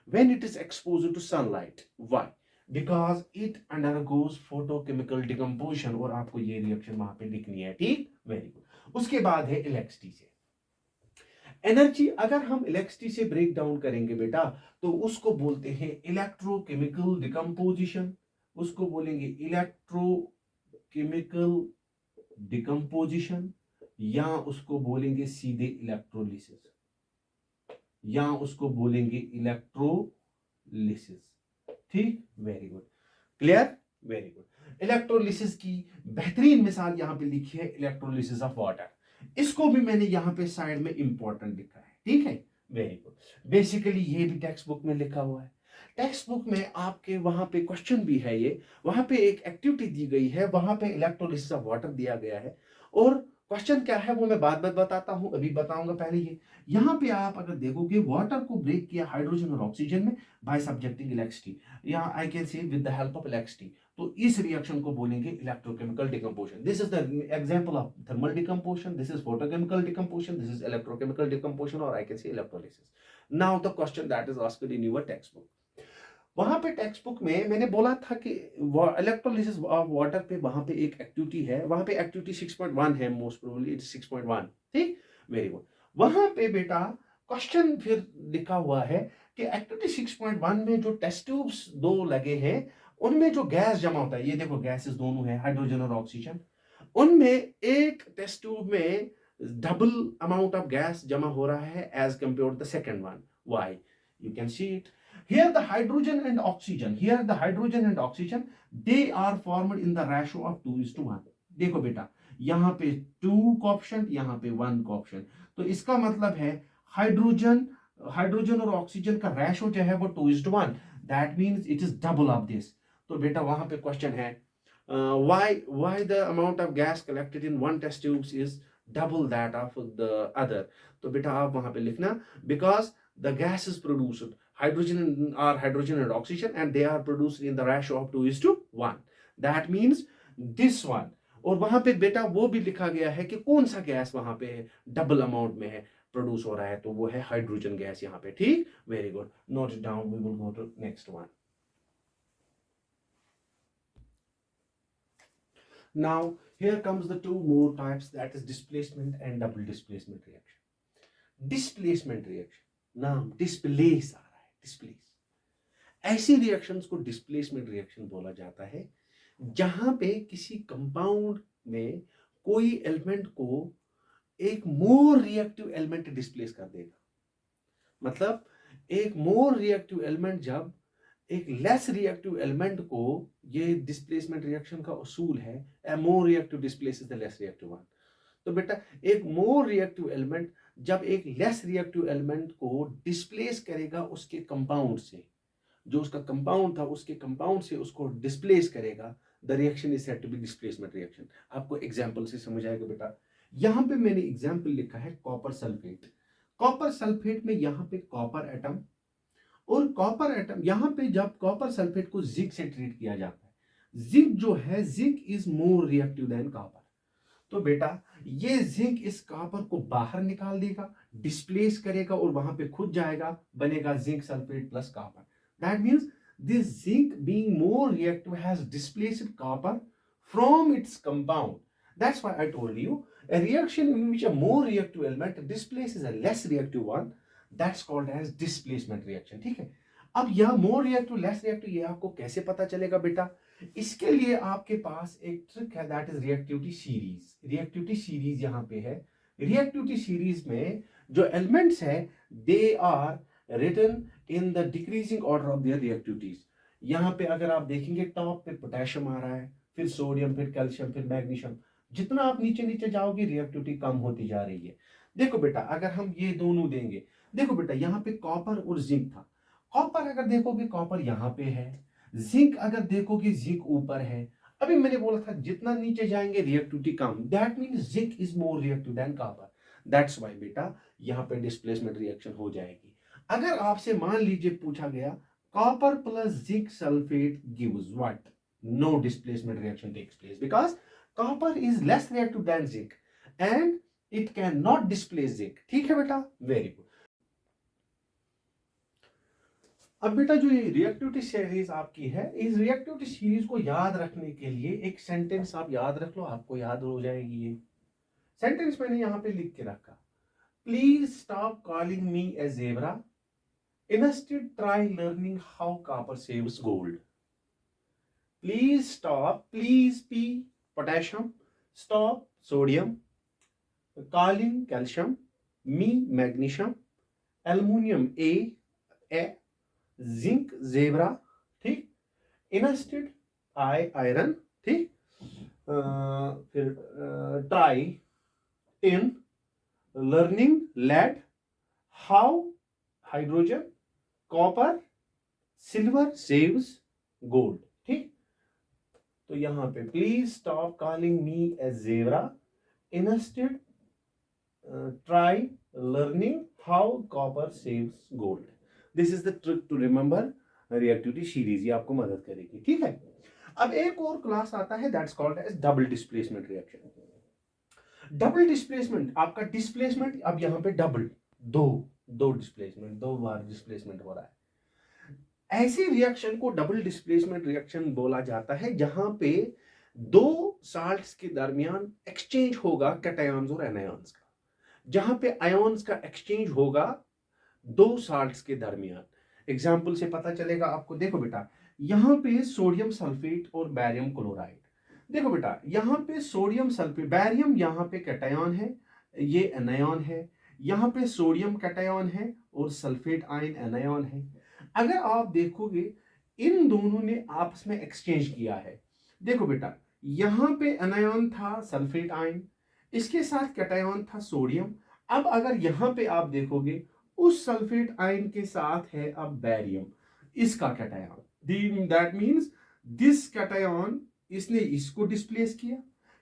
when it is exposed to sunlight। Why? Because it undergoes photochemical decomposition, और आपको ये रिएक्शन वहां पे लिखनी है। ठीक, वेरी गुड। उसके बाद है इलेक्ट्रिसिटी से एनर्जी। अगर हम इलेक्ट्रिसिटी से ब्रेक डाउन करेंगे बेटा तो उसको बोलते हैं इलेक्ट्रोकेमिकल डिकम्पोजिशन, उसको बोलेंगे इलेक्ट्रोकेमिकल डिकम्पोजिशन, या उसको बोलेंगे सीधे इलेक्ट्रोलिसिस, या उसको बोलेंगे इलेक्ट्रोलिसिस। ठीक, very good, clear, very good. Electrolysis की बेहतरीन मिसाल यहां पे लिखी है, इलेक्ट्रोलिसिस ऑफ वाटर। इसको भी मैंने यहां पे साइड में इंपॉर्टेंट लिखा है। ठीक है, वेरी गुड। बेसिकली ये भी टेक्स्ट बुक में लिखा हुआ है। टेक्स्ट बुक में आपके वहां पे क्वेश्चन भी है, ये वहां पे एक एक्टिविटी दी गई है, वहां पे इलेक्ट्रोलिसिस ऑफ वाटर दिया गया है, और क्वेश्चन क्या है वो मैं बाद में बताता हूं, अभी बताऊंगा पहले ये। यहां पे आप अगर देखोगे वाटर को ब्रेक किया हाइड्रोजन और ऑक्सीजन में बाय सब्जेक्टिंग इलेक्ट्रिसिटी, या I can say with the help of electricity, तो इस रिएक्शन को बोलेंगे electrochemical decomposition. This is the example of thermal decomposition, this is photochemical decomposition, this is electrochemical decomposition, और I can say electrolysis. Now the question that is asked in your textbook, वहां पे टेक्स्ट बुक में मैंने बोला था कि इलेक्ट्रोलिसिस ऑफ वाटर पे वहां पे एक एक्टिविटी है, वहां पे एक्टिविटी 6.1 है, मोस्ट प्रोबेबली इट्स 6.1। ठीक, वेरी गुड। वहां पे बेटा क्वेश्चन फिर लिखा हुआ है कि एक्टिविटी 6.1 में जो टेस्ट ट्यूब्स दो लगे हैं उनमें जो गैस जमा होता है, ये देखो गैसेस दोनों है, हाइड्रोजन और ऑक्सीजन, उनमें एक टेस्ट ट्यूब में डबल अमाउंट ऑफ गैस जमा हो रहा है as compare the second one. Why? You can see it here the hydrogen and oxygen, here the hydrogen and oxygen, they are formed in the ratio of 2:1। देखो बेटा, यहां पे 2 कोऑफिशिएंट, यहां पे 1 कोऑफिशिएंट, तो इसका मतलब है हाइड्रोजन हाइड्रोजन और ऑक्सीजन का रेशो जो है वो 2:1, that means it is double of this. तो बेटा वहां पे क्वेश्चन है why the amount of gas collected in one test tubes is double that of the other। तो बेटा आप वहां पे लिखना because the gas is produced hydrogen and oxygen and they are produced in the ratio of 2:1, that means this one। और वहां पे बेटा वो भी लिखा गया है कि कौन सा गैस वहां पे डबल अमाउंट में है प्रोड्यूस हो रहा है, तो वो है हाइड्रोजन गैस यहाँ पे। ठीक, very good, note it down, we will go to next one. Now here comes the two more types, that is displacement and double displacement reaction। Displacement reaction, नाम डिस्प्लेस आ रहा है, डिस्प्लेस, ऐसी रिएक्शंस को डिस्प्लेसमेंट रिएक्शन बोला जाता है जहां पे किसी कंपाउंड में कोई एलिमेंट को एक मोर रिएक्टिव एलिमेंट डिस्प्लेस कर देगा। मतलब एक मोर रिएक्टिव एलिमेंट जब एक लेस रिएक्टिव एलिमेंट को, ये डिस्प्लेसमेंट रिएक्शन का उसूल है, a more reactive displaces the less reactive one. तो बेटा एक मोर रिएक्टिव एलिमेंट जब एक लेस रिएक्टिव एलिमेंट को डिस्प्लेस करेगा उसके कंपाउंड से, जो उसका कंपाउंड था उसके कंपाउंड से उसको डिस्प्लेस करेगा, the reaction is said to be displacement reaction. आपको एग्जांपल से समझ आएगा बेटा। यहां पे मैंने एग्जांपल लिखा है कॉपर सल्फेट। कॉपर सल्फेट में यहां पे कॉपर एटम, और कॉपर एटम यहां पे जब कॉपर सल्फेट को जिंक से ट्रीट किया जाता है, जिंक जो है, zinc is more reactive than copper. तो बेटा ये जिंक इस कॉपर को बाहर निकाल देगा, डिस्प्लेस करेगा और वहां पे खुद जाएगा, बनेगा zinc sulphate plus copper. That means this zinc being more reactive has displaced copper from its compound। That's why I told you a reaction in which a more reactive element displaces a less reactive one, that's called as displacement reaction। ठीक है, अब यह मोर रिएक्टिव लेस रिएक्टिव ये आपको कैसे पता चलेगा बेटा? इसके लिए आपके पास एक ट्रिक है, that is reactivity series. Reactivity series यहाँ पे है। रिएक्टिविटी सीरीज में जो एलिमेंट्स है they are written in the decreasing order of their reactivities. यहाँ पे अगर आप देखेंगे टॉप पे पोटेशियम आ रहा है, फिर सोडियम, फिर कैल्शियम, फिर मैग्नीशियम, जितना आप नीचे नीचे जाओगे रिएक्टिविटी कम होती जा रही है। देखो बेटा अगर हम ये दोनों देंगे, देखो बेटा यहाँ पे कॉपर और जिंक था, कॉपर अगर देखोगे कॉपर यहाँ पे है, जिंक अगर देखोगे जिंक ऊपर है। अभी मैंने बोला था जितना नीचे जाएंगे reactivity come, that means zinc is more reactive than copper. That's why बेटा यहाँ पे डिस्प्लेसमेंट रिएक्शन हो जाएगी। अगर आपसे मान लीजिए पूछा गया copper plus zinc sulphate gives what, no displacement reaction takes place because copper is less reactive than zinc and it can not displace zinc. ठीक है बेटा, वेरी गुड। अब बेटा जो ये रिएक्टिविटी सीरीज आपकी है, इस रिएक्टिविटी सीरीज को याद रखने के लिए एक सेंटेंस आप याद रख लो, आपको याद हो जाएगी। ये सेंटेंस मैंने यहां पे लिख के रखा, please stop calling me a zebra, instead try learning how copper saves gold। Please stop, please P potassium, stop sodium, calling calcium, me magnesium, aluminium a, zinc zebra, ठीक, इनस्टेड आयरन, ठीक, फिर try tin, learning lead, how hydrogen, copper, silver saves gold. ठीक, तो यहां पे please stop calling me a zebra, instead try learning how copper saves gold. This is the trick to remember reactivity series, ये आपको मदद करेगी। ठीक है, अब एक और क्लास आता है that's called as double displacement reaction. Double displacement, आपका डिस्प्लेसमेंट अब यहां पे डबल, दो डिस्प्लेसमेंट, दो बार डिस्प्लेसमेंट हो रहा है। ऐसी रिएक्शन को डबल डिस्प्लेसमेंट रिएक्शन बोला जाता है जहां पे दो साल्ट्स के दरमियान एक्सचेंज होगा कैटायंस और एनायंस का। जहां पे आयंस का एक्सचेंज होगा दो साल्ट्स के दरमियान। एग्जाम्पल से पता चलेगा आपको। देखो बेटा, यहाँ पे सोडियम सल्फेट और बैरियम क्लोराइड। देखो बेटा, यहाँ पे सोडियम सल्फेट, बैरियम यहाँ पे कैटायन है, ये एनायन है। यहाँ पे सोडियम कैटायन है और सल्फेट आयन एनायन है। अगर आप देखोगे इन दोनों ने आपस में एक्सचेंज किया है। देखो बेटा, यहाँ पे एनायन था सल्फेट आयन, इसके साथ कैटायन था सोडियम। अब अगर यहाँ पे आप देखोगे उस सल्फेट आयन के साथ है अब बैरियम, इसका cation. That means this cation, इसने इसको डिस्प्लेस किया,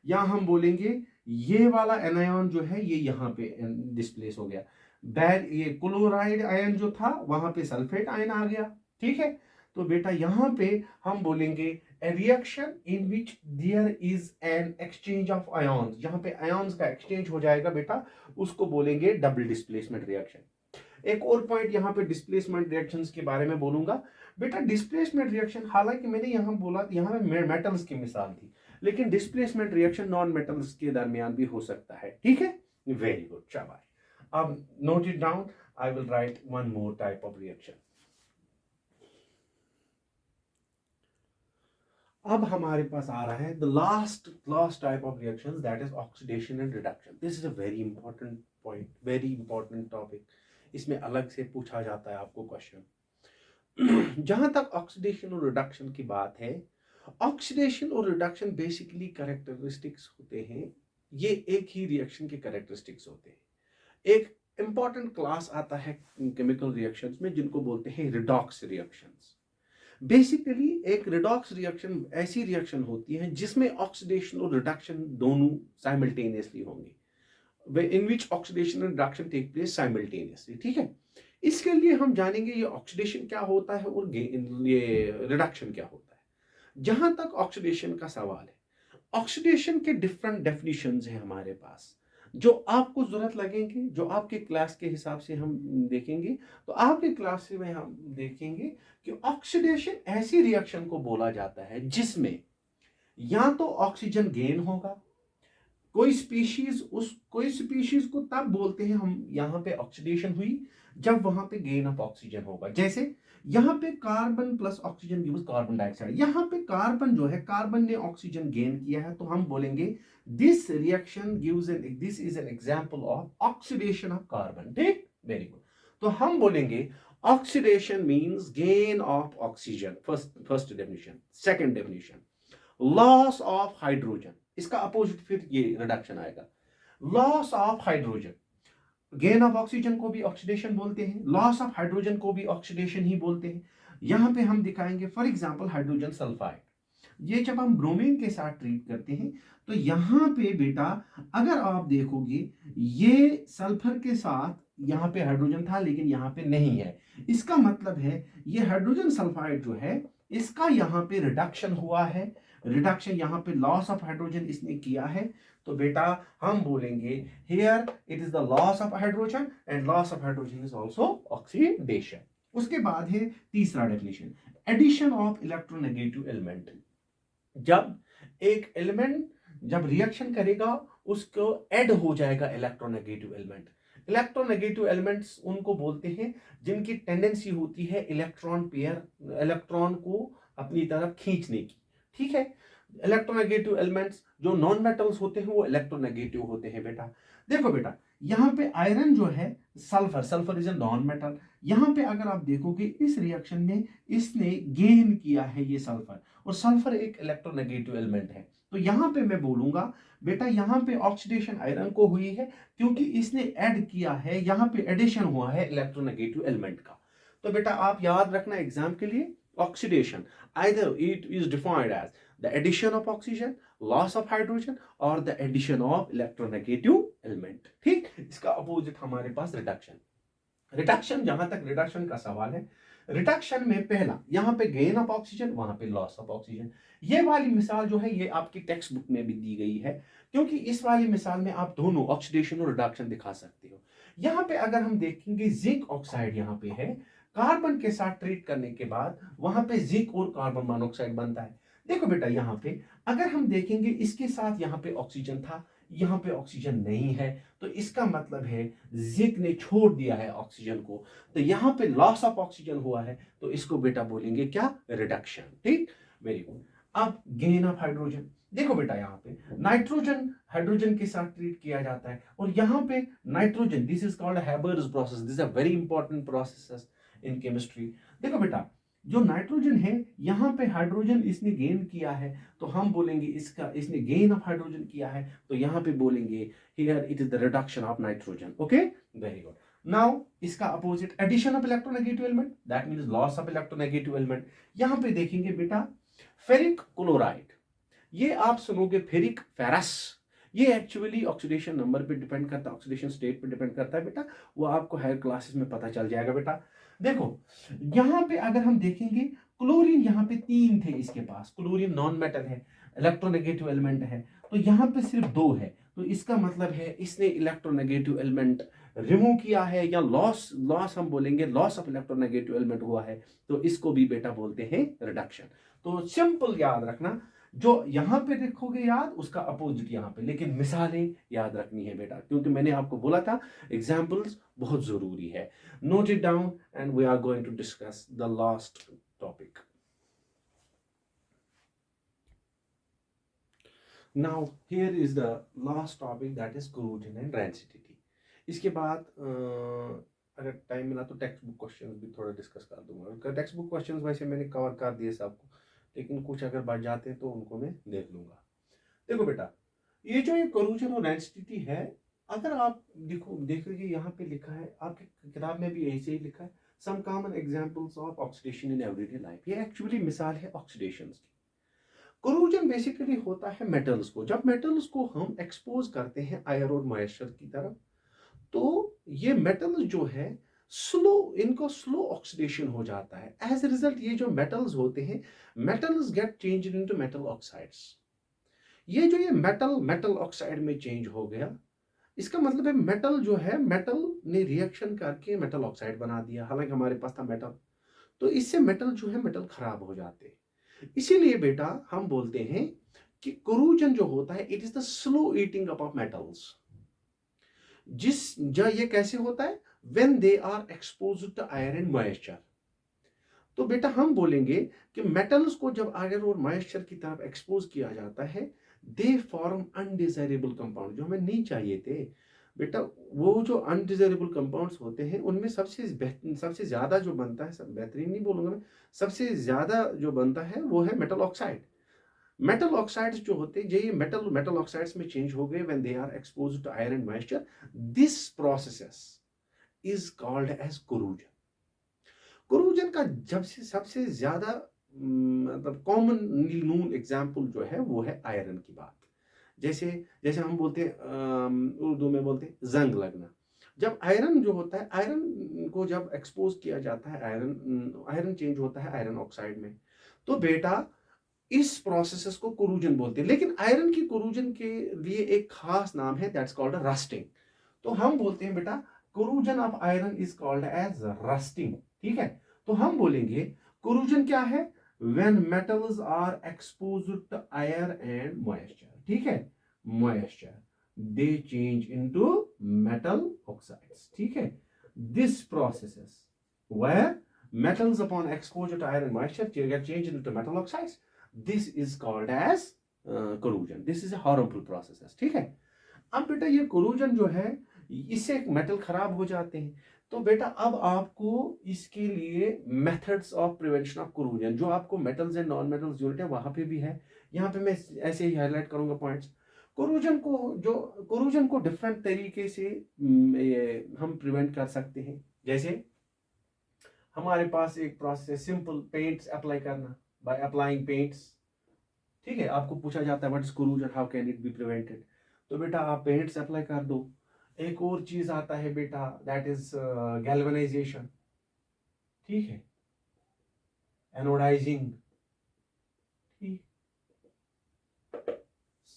या हम बोलेंगे ये वाला एनायन जो है ये यहाँ पे डिस्प्लेस हो गया। ये क्लोराइड आयन जो था वहां पे सल्फेट आयन आ गया। ठीक है, तो बेटा यहाँ पे हम बोलेंगे a reaction in which there is an exchange of ions, यहाँ पे ions का exchange हो जाएगा बेटा, उसको बोलेंगे डबल डिस्प्लेसमेंट रिएक्शन। एक और पॉइंट यहाँ पे डिस्प्लेसमेंट रिएक्शंस के बारे में बोलूंगा बेटा। डिस्प्लेसमेंट रिएक्शन, हालांकि मैंने यहाँ बोला यहाँ पे मेटल्स की मिसाल थी, लेकिन डिस्प्लेसमेंट रिएक्शन नॉन मेटल्स के दरमियान भी हो सकता है। ठीक है, वेरी गुड, शाबाश। अब note it down, I will write one more type of reaction. अब हमारे पास आ रहा है the last type of reactions, that is oxidation and reduction. This is a very important point, very important topic. इसमें अलग से पूछा जाता है आपको क्वेश्चन। जहां तक ऑक्सीडेशन और रिडक्शन की बात है, ऑक्सीडेशन और रिडक्शन बेसिकली कैरेक्टरिस्टिक्स होते हैं, ये एक ही रिएक्शन के कैरेक्टरिस्टिक्स होते हैं। एक इंपॉर्टेंट क्लास आता है केमिकल रिएक्शंस में जिनको बोलते हैं रिडॉक्स रिएक्शंस। बेसिकली एक रिडॉक्स रिएक्शन ऐसी रिएक्शन होती है जिसमें ऑक्सीडेशन और रिडक्शन दोनों साइमल्टेनियसली होंगे, in which oxidation and reduction take place simultaneously. ठीक है, इसके लिए हम जानेंगे ये ऑक्सीडेशन क्या होता है और ये रिडक्शन क्या होता है। जहां तक ऑक्सीडेशन का सवाल है, ऑक्सीडेशन के डिफरेंट डेफिनेशंस हैं हमारे पास, जो आपको जरूरत लगेंगे, जो आपके क्लास के हिसाब से हम देखेंगे। तो आपके क्लास में हम देखेंगे कि ऑक्सीडेशन ऐसी रिएक्शन को बोला जाता है जिसमें या तो ऑक्सीजन गेन होगा, कोई स्पीशीज को तब बोलते हैं हम यहां पे ऑक्सीडेशन हुई जब वहां पे गेन ऑफ ऑक्सीजन होगा। जैसे यहां पे carbon plus oxygen gives carbon dioxide, यहां पे कार्बन जो है, कार्बन ने ऑक्सीजन गेन किया है, तो हम बोलेंगे this reaction gives this is an example of oxidation of carbon. ठीक, वेरी गुड। तो हम बोलेंगे oxidation means gain of oxygen, first definition. Second definition, loss of hydrogen, इसका अपोजिट फिर ये रिडक्शन आएगा। Loss of hydrogen, gain of oxygen को भी ऑक्सीडेशन बोलते हैं, लॉस ऑफ हाइड्रोजन को भी ऑक्सीडेशन ही बोलते हैं। यहां पे हम दिखाएंगे फॉर एग्जांपल हाइड्रोजन सल्फाइड, ये जब हम ब्रोमीन के साथ ट्रीट करते हैं तो यहां पे बेटा अगर आप देखोगे ये सल्फर के साथ यहां पे हाइड्रोजन था लेकिन यहां पे नहीं है, इसका मतलब है ये हाइड्रोजन सल्फाइड जो है इसका यहां पे रिडक्शन हुआ है। रिडक्शन यहां पे लॉस ऑफ हाइड्रोजन इसने किया है, तो बेटा हम बोलेंगे here it is the loss of hydrogen and loss of hydrogen is also oxidation. उसके बाद है तीसरा definition, addition of electronegative element. जब एक एलिमेंट जब रिएक्शन करेगा उसको ऐड हो जाएगा इलेक्ट्रोनेगेटिव एलिमेंट। इलेक्ट्रोनेगेटिव एलिमेंट्स उनको बोलते हैं जिनकी टेंडेंसी होती है इलेक्ट्रॉन पेयर, इलेक्ट्रॉन को अपनी तरफ खींचने की। ठीक है, इलेक्ट्रोनेगेटिव एलिमेंट्स जो नॉन मेटल्स होते हैं वो इलेक्ट्रोनेगेटिव होते हैं बेटा। देखो बेटा, यहाँ पे आयरन जो है, sulphur is a non metal. यहाँ पे अगर आप देखोगे इस रिएक्शन में इसने गेन किया है ये सल्फर, और सल्फर एक इलेक्ट्रोनेगेटिव एलिमेंट है। तो यहाँ पे मैं बोलूंगा बेटा यहाँ पे ऑक्सीडेशन आयरन को हुई है क्योंकि इसने ऐड किया है, यहाँ पे एडिशन हुआ है इलेक्ट्रोनेगेटिव एलिमेंट का। तो बेटा आप याद रखना एग्जाम के लिए, oxidation either it is defined as the addition of oxygen, loss of hydrogen or the addition of electronegative element। ठीक, इसका अपोजिट हमारे पास रिडक्शन। रिडक्शन, जहां तक रिडक्शन का सवाल है, रिडक्शन में पहला यहां पे गेन ऑफ ऑक्सीजन, वहां पे लॉस ऑफ ऑक्सीजन। ये वाली मिसाल जो है ये आपकी टेक्स्ट बुक में भी दी गई है, क्योंकि इस वाली मिसाल में आप दोनों ऑक्सीडेशन और रिडक्शन दिखा सकते हो। यहां पे अगर हम देखेंगे जिंक ऑक्साइड यहाँ पे है, कार्बन के साथ ट्रीट करने के बाद वहां पे जिंक और कार्बन मोनोऑक्साइड बनता है। देखो बेटा यहाँ पे अगर हम देखेंगे इसके साथ यहाँ पे ऑक्सीजन था, यहाँ पे ऑक्सीजन नहीं है, तो इसका मतलब है जिंक ने छोड़ दिया है ऑक्सीजन को, तो यहाँ पे लॉस ऑफ ऑक्सीजन हुआ है, तो इसको बेटा बोलेंगे क्या, रिडक्शन। ठीक, वेरी गुड। अब गेन ऑफ हाइड्रोजन, देखो बेटा यहाँ पे नाइट्रोजन हाइड्रोजन के साथ ट्रीट किया जाता है, और यहाँ पे nitrogen, this is called Haber's process, this is a very important process in chemistry. देखो बेटा जो नाइट्रोजन है यहाँ पे हाइड्रोजन इसने गेन किया है, तो हम बोलेंगे इसका, इसने गेन ऑफ हाइड्रोजन किया है, तो यहाँ पे बोलेंगे here it is the reduction of nitrogen. Okay, very good. Now इसका opposite addition of electronegative element, that means loss of electronegative element. यहाँ पे देखेंगे बेटा फेरिक क्लोराइड, ये आप सुनोगे फेरिक फेरस, ये एक्चुअली ऑक्सीडेशन नंबर पे डिपेंड करता है, ऑक्सीडेशन स्टेट पे डिपेंड करता है बेटा, वो आपको हायर क्लासेस में पता चल जाएगा बेटा। देखो यहाँ पे अगर हम देखेंगे क्लोरीन, यहाँ पे 3 थे इसके पास, क्लोरीन नॉन मेटल है, इलेक्ट्रोनेगेटिव एलिमेंट है, तो यहाँ पे सिर्फ 2 है, तो इसका मतलब है इसने इलेक्ट्रोनेगेटिव एलिमेंट रिमूव किया है, या लॉस हम बोलेंगे, लॉस ऑफ इलेक्ट्रोनेगेटिव एलिमेंट हुआ है, तो इसको भी बेटा बोलते हैं रिडक्शन। तो सिंपल याद रखना, जो यहां पे देखोगे याद, उसका अपोजिट यहां पे, लेकिन मिसालें याद रखनी है बेटा, क्योंकि मैंने आपको बोला था एग्जाम्पल्स बहुत जरूरी है। Note it down and we are going to discuss the last topic. Now here is the last topic, that is corrosion and rancidity. इसके बाद अगर टाइम मिला तो टेक्स्ट बुक क्वेश्चंस भी थोड़ा डिस्कस कर दूंगा। टेक्स्ट बुक क्वेश्चंस वैसे मैंने कवर कर दिए सबको, लेकिन कुछ अगर बच जाते हैं तो उनको मैं देख लूंगा। देखो बेटा ये जो ये कोरोजन और रेसिडिटी है, अगर आप देखोगे यहाँ पे लिखा है, आपकी किताब में भी ऐसे ही लिखा है, some common examples of oxidation in everyday life. ये एक्चुअली मिसाल है ऑक्सीडेशन की। कोरोजन बेसिकली होता है मेटल्स को, जब मेटल्स को हम एक्सपोज करते हैं आयर और मॉइस्चर की तरफ, तो ये मेटल्स जो है स्लो, इनको स्लो ऑक्सीडेशन हो जाता है। एज ए रिजल्ट ये जो मेटल्स होते हैं, metals get change into metal oxides. ये जो ये मेटल ऑक्साइड में चेंज हो गया, इसका मतलब है मेटल जो है, मेटल ने रिएक्शन करके मेटल ऑक्साइड बना दिया, हालांकि हमारे पास था मेटल, तो इससे मेटल जो है मेटल खराब हो जाते हैं। इसीलिए बेटा हम बोलते हैं कि कोरोजन जो होता है, it is the slow eating up of metals. ये कैसे होता है, when they are exposed to iron and moisture. तो बेटा हम बोलेंगे कि मेटल्स को जब आयरन और मॉइस्चर की तरफ एक्सपोज किया जाता है, दे फॉर्म अनडिजायरेबल कंपाउंड, जो हमें नहीं चाहिए थे बेटा। वो जो अनडिजायरेबल कंपाउंड्स होते हैं, उनमें सबसे ज्यादा जो बनता है, सब बेहतरीन नहीं बोलूंगा मैं, सबसे ज्यादा जो बनता है वो है मेटल ऑक्साइड। मेटल ऑक्साइड्स जो होते हैं, ये मेटल ऑक्साइड्स में चेंज हो गए when they are exposed to iron moisture, this process is called as corrosion. Corrosion का जब से सबसे ज्यादा मतलब कॉमनली नोन एग्जांपल जो है वो है आयरन की बात। जैसे जैसे हम बोलते हैं उर्दू में बोलते हैं जंग लगना। जब आयरन जो होता है, आयरन को जब एक्सपोज किया जाता है, आयरन चेंज होता है आयरन ऑक्साइड में, तो बेटा इस प्रोसेस को कोरोजन बोलते हैं। लेकिन आयरन की कोरोजन के लिए एक खास नाम है, दैट्स कॉल्ड रस्टिंग। तो हम बोलते हैं बेटा corrosion of iron is called as rusting. ठीक है, तो हम बोलेंगे कोरोजन क्या है, when metals are exposed to iron and moisture. ठीक है, moisture, they change into metal oxides. ठीक है, this process where metals upon exposure to iron and moisture get changed into metal oxides, this is called as corrosion. This is a harmful process. ठीक है, अब बेटा ये कोरोजन जो है, इससे मेटल खराब हो जाते हैं, तो बेटा अब आपको इसके लिए methods of prevention of corrosion, जो आपको metals and non metals unit है वहां पे भी है, यहाँ पे मैं ऐसे ही हाईलाइट करूंगा पॉइंट्स। कोरोजन को डिफरेंट तरीके से हम प्रिवेंट कर सकते हैं। जैसे हमारे पास एक प्रोसेस है, सिंपल पेंट्स अप्लाई करना, बाय अप्लाइंग पेंट्स। ठीक है, आपको पूछा जाता है what is corrosion, how can it be prevented, तो बेटा आप पेंट्स अप्लाई कर दो। एक और चीज आता है बेटा, दैट इज गैल्वेनाइजेशन। ठीक है, एनोडाइजिंग। ठीक,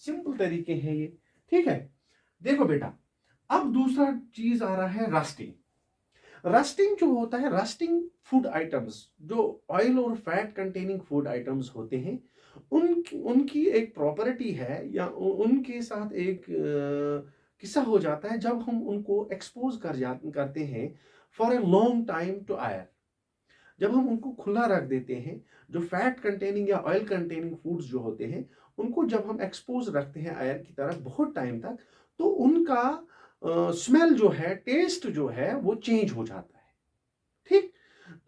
सिंपल तरीके हैं ये। ठीक है, देखो बेटा अब दूसरा चीज आ रहा है रस्टिंग। रस्टिंग जो होता है, रस्टिंग फूड आइटम्स, जो ऑयल और फैट कंटेनिंग फूड आइटम्स होते हैं, उनकी एक प्रॉपर्टी है या उनके साथ एक किस्सा हो जाता है जब हम उनको एक्सपोज करते हैं for a long time to air. जब हम उनको खुला रख देते हैं, जो फैट कंटेनिंग या ऑयल कंटेनिंग फूड्स जो होते हैं, उनको जब हम एक्सपोज रखते हैं आयर की तरफ बहुत टाइम तक, तो उनका स्मेल जो है, टेस्ट जो है, वो चेंज हो जाता है। ठीक,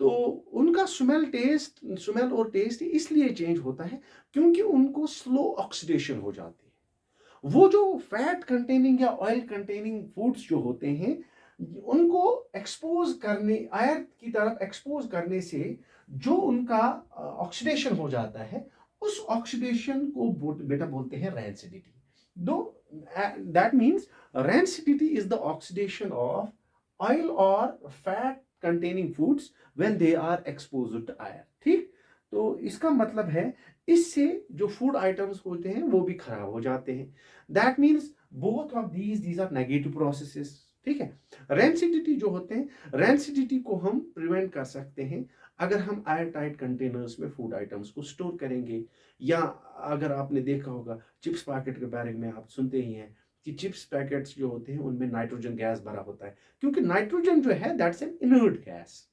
तो उनका स्मेल और टेस्ट इसलिए चेंज होता है क्योंकि उनको स्लो ऑक्सीडेशन हो जाती है। वो जो फैट कंटेनिंग या ऑयल कंटेनिंग फूड्स जो होते हैं, उनको एक्सपोज करने, आयर की तरफ एक्सपोज करने से जो उनका ऑक्सीडेशन हो जाता है, उस ऑक्सीडेशन को बेटा बोलते हैं rancidity. Though that means rancidity is the oxidation of oil और fat containing foods when they are exposed to air. ठीक, तो इसका मतलब है इससे जो फूड आइटम्स होते हैं वो भी खराब हो जाते हैं। That means both of these are negative processes. ठीक है, रैंसिडिटी जो होते हैं, रैंसिडिटी को हम प्रिवेंट कर सकते हैं अगर हम एयर टाइट कंटेनर्स में फूड आइटम्स को स्टोर करेंगे। या अगर आपने देखा होगा चिप्स पैकेट के बारे में आप सुनते ही हैं कि चिप्स पैकेट्स जो होते हैं उनमें नाइट्रोजन गैस भरा होता है, क्योंकि नाइट्रोजन जो है दैट्स एन इनर्ट गैस।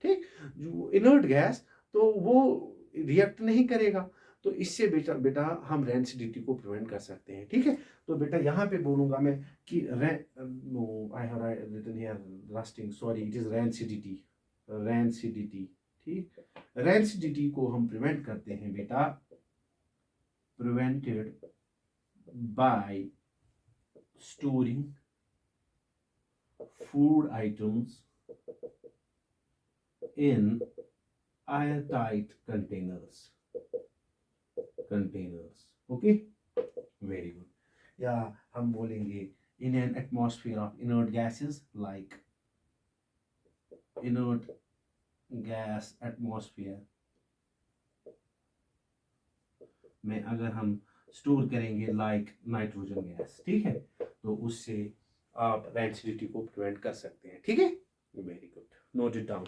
ठीक, जो इनर्ट गैस, तो वो रिएक्ट नहीं करेगा, तो इससे बेटा बेटा हम रैंसिडिटी को प्रिवेंट कर सकते हैं। ठीक है, तो बेटा यहाँ पे बोलूंगा मैं कि I have written here rusting, sorry, it is rancidity. Rancidity, ठीक, रैंसिडिटी को हम प्रिवेंट करते हैं बेटा, prevented by storing food items in airtight containers. Okay, very good. या हम बोलेंगे in an atmosphere of inert gases, like inert gas atmosphere में अगर हम स्टोर करेंगे लाइक नाइट्रोजन गैस, ठीक है, तो उससे आप रैंसिडिटी को प्रिवेंट कर सकते हैं। ठीक है, very good, note it down.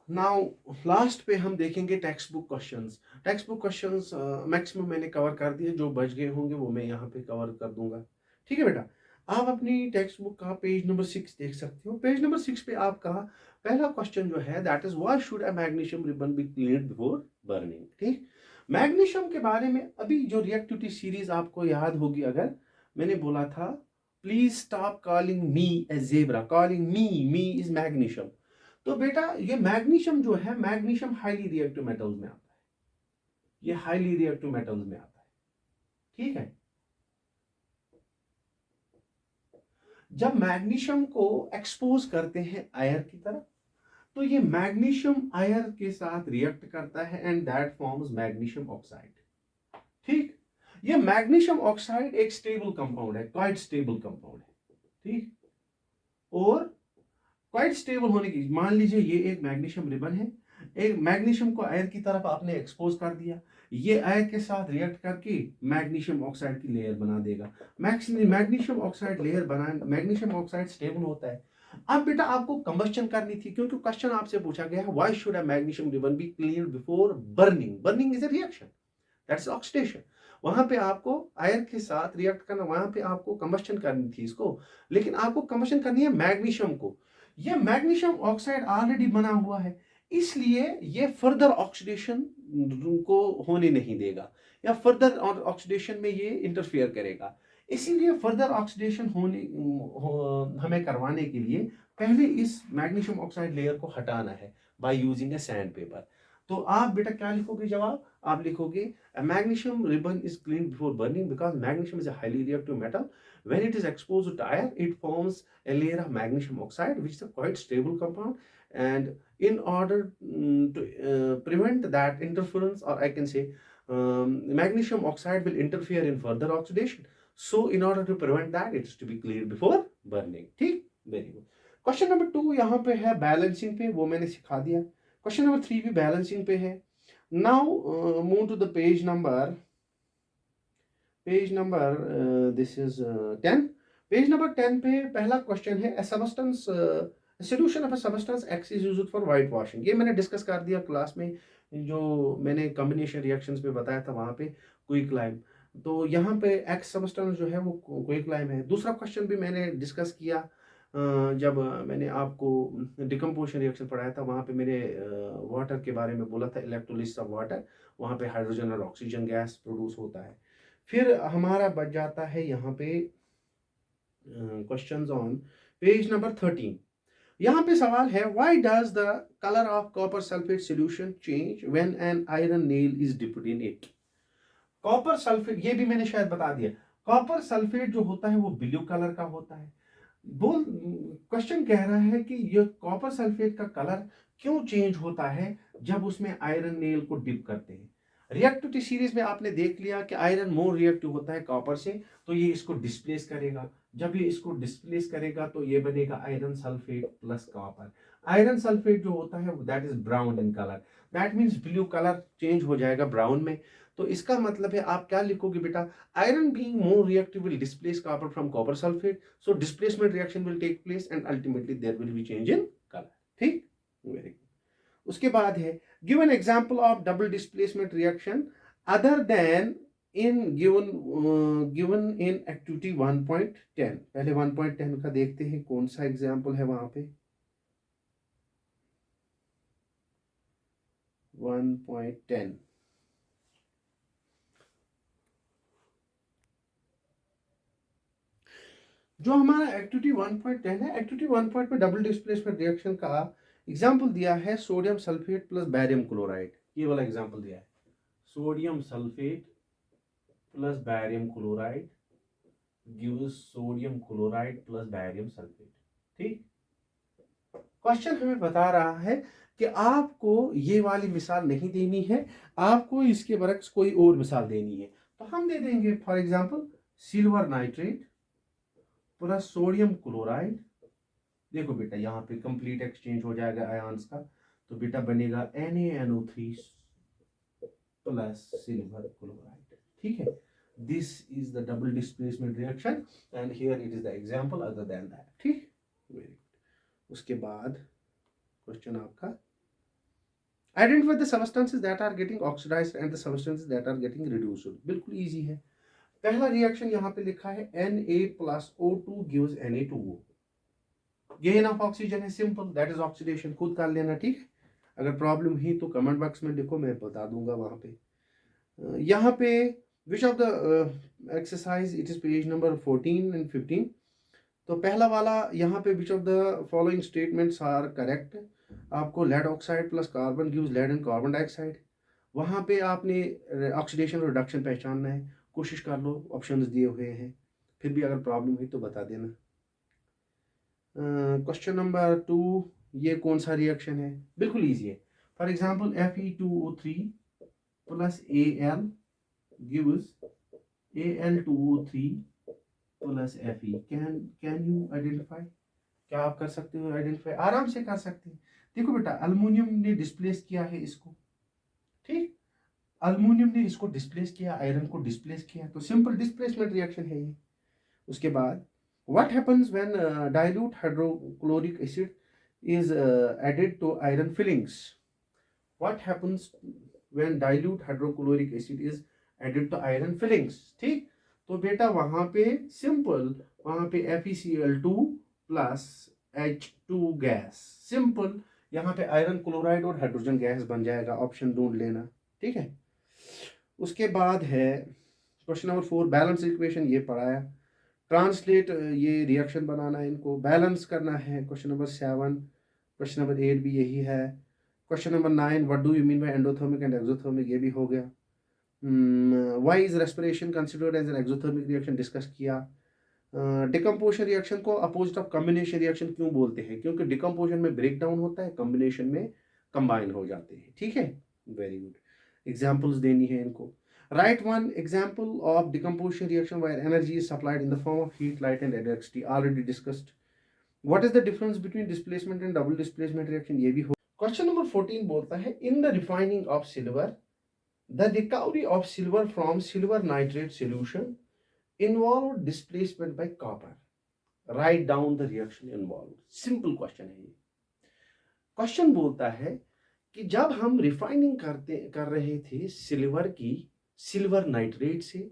Now last पे हम देखेंगे text book questions. Text book questions maximum मैंने कवर कर दिए, जो बच गए होंगे वो मैं यहाँ पे कवर कर दूंगा। ठीक है बेटा, आप अपनी टेक्स्ट बुक का पेज नंबर 6 देख सकते हो। पेज नंबर 6 पे आपका पहला क्वेश्चन जो है that is why should a magnesium ribbon be cleaned before burning. ठीक, मैग्नीशियम के बारे में अभी जो रिएक्टिविटी सीरीज आपको याद होगी, अगर मैंने बोला था please stop calling me A zebra, calling me is magnesium. तो बेटा ये मैग्नीशियम जो है, मैग्नीशियम हाईली रिएक्टिव मेटल्स में आता है, ये हाईली रिएक्टिव मेटल्स में आता है। ठीक है, जब मैग्नीशियम को एक्सपोज करते हैं आयर की तरफ, तो ये मैग्नीशियम आयर के साथ रिएक्ट करता है and that forms magnesium oxide. ठीक, ये मैग्नीशियम ऑक्साइड एक स्टेबल कंपाउंड है, क्वाइट स्टेबल कंपाउंड है। ठीक, और क्वाइट स्टेबल होने की, मान लीजिए ये एक मैग्नीशियम रिबन है, एक मैग्नीशियम को आयर की तरफ आपने एक्सपोज कर दिया, ये आयर के साथ रिएक्ट करके मैग्नीशियम ऑक्साइड की लेयर बना देगा। मैग्नीशियम ऑक्साइड लेयर बना, मैग्नीशियम ऑक्साइड स्टेबल होता है। अब बेटा आपको कंबस्शन करनी थी, क्योंकि क्वेश्चन आपसे पूछा गया है why should a magnesium ribbon be cleaned before burning. Burning is a reaction, that's oxidation. वहां पे आपको आयर के साथ रिएक्ट करना, वहां पे आपको कंबस्शन करनी थी इसको, लेकिन आपको कंबस्शन करनी है मैग्नीशियम को। ये मैग्नीशियम ऑक्साइड ऑलरेडी बना हुआ है, इसलिए ये फर्दर ऑक्सीडेशन को होने नहीं देगा, या फर्दर ऑक्सीडेशन में ये इंटरफेयर करेगा। इसीलिए फर्दर ऑक्सीडेशन हमें करवाने के लिए पहले इस मैग्नीशियम ऑक्साइड लेयर को हटाना है by using A sand paper. तो आप बेटा क्या लिखोगे जवाब? आप लिखोगे a magnesium ribbon is cleaned before burning because magnesium is a highly reactive metal. When it is exposed to air, it forms a layer of magnesium oxide, which is a quite stable compound. And in order to prevent that interference, or I can say magnesium oxide will interfere in further oxidation. So in order to prevent that, it is to be cleared before burning. ठीक, very good. क्वेश्चन नंबर 2 यहाँ पे है बैलेंसिंग पे, वो मैंने सिखा दिया। क्वेश्चन नंबर 3 भी बैलेंसिंग पे है। Now move to the page number this is 10। Page number 10 पे पहला क्वेश्चन है, a substance solution of a substance X is used for white washing, ये मैंने डिस्कस कर दिया क्लास में, जो मैंने कॉम्बिनेशन रिएक्शंस में बताया था वहां पे क्विक लाइम। तो यहाँ पे एक्स सब्सटेंस जो है वो क्विक लाइम है। दूसरा क्वेश्चन भी मैंने डिस्कस किया जब मैंने आपको डिकम्पोजिशन रिएक्शन पढ़ाया था, वहाँ पे मैंने वाटर के बारे में बोला था, इलेक्ट्रोलिसिस ऑफ वाटर, वहाँ पे हाइड्रोजन और ऑक्सीजन गैस प्रोड्यूस होता है। फिर हमारा बच जाता है यहाँ पे क्वेश्चंस ऑन पेज नंबर 13। यहाँ पे सवाल है, why does the colour of copper sulphate solution change when an iron nail is dipped in it. Copper sulphate, ये भी मैंने शायद बता दिया, कॉपर सल्फेट जो होता है वो ब्लू कलर का होता है। बोल क्वेश्चन कह रहा है कि ये कॉपर सल्फेट का कलर क्यों चेंज होता है जब उसमें आयरन नेल को डिप करते हैं। रिएक्टिविटी सीरीज में आपने देख लिया कि आयरन मोर रिएक्टिव होता है कॉपर से, तो ये इसको डिस्प्लेस करेगा। जब ये इसको डिस्प्लेस करेगा तो ये बनेगा iron sulphate plus copper. Iron sulphate जो होता है that is brown in colour, that means blue colour change हो जाएगा ब्राउन में। तो इसका मतलब है आप क्या लिखोगे बेटा, iron being more reactive will displace copper from copper sulphate, so displacement reaction will take place and ultimately there will be change in color। ठीक, वेरी गुड। उसके बाद है, give an example of double displacement reaction other then in given in activity 1.10। पहले 1.10 का देखते हैं कौन सा एग्जांपल है वहां पे। 1.10 जो हमारा एक्टिविटी 1.10 है, एक्टिविटी 1. में डबल डिस्प्लेसमेंट रिएक्शन का एग्जांपल दिया है sodium sulphate plus barium chloride. ये वाला एग्जांपल दिया है, sodium sulphate plus barium chloride gives sodium chloride plus barium sulphate. ठीक, क्वेश्चन हमें बता रहा है कि आपको ये वाली मिसाल नहीं देनी है, आपको इसके बरक्स कोई और मिसाल देनी है। तो हम दे देंगे for example silver nitrate plus sodium chloride. देखो बेटा यहाँ पे कंप्लीट एक्सचेंज हो जाएगा आयंस का, तो बेटा बनेगा NaNO3 प्लस सिल्वर क्लोराइड। ठीक है, this is the double displacement reaction and here it is the example other than that. ठीक, वेरी गुड। उसके बाद क्वेश्चन आपका, identify the substances that are getting oxidised and the substances that are getting reduced. बिल्कुल इजी है। पहला रिएक्शन यहाँ पे लिखा है Na plus O2 gives Na2O। Gain of oxygen है, सिंपल, दैट इज ऑक्सीडेशन, खुद कर लेना। ठीक है, अगर प्रॉब्लम ही तो कमेंट बॉक्स में लिखो, मैं बता दूंगा वहां पे। यहाँ पे which of the exercise, it is page number 14 and 15। तो पहला वाला यहाँ पे which of the following statements are correct. आपको lead oxide plus carbon gives lead and carbon dioxide, वहां पे आपने ऑक्सीडेशन रिडक्शन पहचानना है। कोशिश कर लो, ऑप्शंस दिए हुए हैं, फिर भी अगर प्रॉब्लम हुई तो बता देना। क्वेश्चन नंबर 2, ये कौन सा रिएक्शन है, बिल्कुल इजी है। For example Fe2O3 plus Al gives Al2O3 plus Fe। Can you identify, क्या आप कर सकते हो आइडेंटिफाई? आराम से कर सकते हैं। देखो बेटा, अल्युमिनियम ने डिस्प्लेस किया है इसको, ठीक, अल्युमिनियम ने इसको डिस्प्लेस किया, आयरन को डिस्प्लेस किया, तो सिंपल डिस्प्लेसमेंट रिएक्शन है ये। उसके बाद what happens when dilute hydrochloric acid is added to iron fillings? What happens when dilute hydrochloric acid is added to iron fillings? ठीक, तो बेटा वहां पे सिंपल, वहां पे FeCl2 plus H2 gas, simple, यहाँ पे आयरन क्लोराइड और हाइड्रोजन गैस बन जाएगा, ऑप्शन ढूंढ लेना। ठीक है, उसके बाद है क्वेश्चन नंबर 4, बैलेंस इक्वेशन, ये पढ़ाया। ट्रांसलेट, ये रिएक्शन बनाना है, इनको बैलेंस करना है। क्वेश्चन नंबर 7, क्वेश्चन नंबर 8 भी यही है। Question number 9, what do you mean by endothermic and exothermic, ये भी हो गया। Why is respiration considered as an exothermic reaction, discuss किया। डिकम्पोजिशन रिएक्शन को अपोजिट ऑफ कॉम्बिनेशन रिएक्शन क्यों बोलते हैं, क्योंकि डिकम्पोजिशन में ब्रेक डाउन होता है, कॉम्बिनेशन में कंबाइन हो जाते हैं। ठीक है, वेरी गुड। एग्जाम्पल्स देनी है इनको। Write one example of decomposition reaction where energy is supplied in the form of heat, light and electricity. Already discussed. What is the difference between displacement and double displacement reaction? ये भी हो। Question number 14 बोलता है, in the refining of silver, the recovery of silver from silver nitrate solution involved displacement by copper. Write down the reaction involve. Simple question है ये। क्वेश्चन बोलता है कि जब हम रिफाइनिंग कर रहे थे सिल्वर नाइट्रेट से,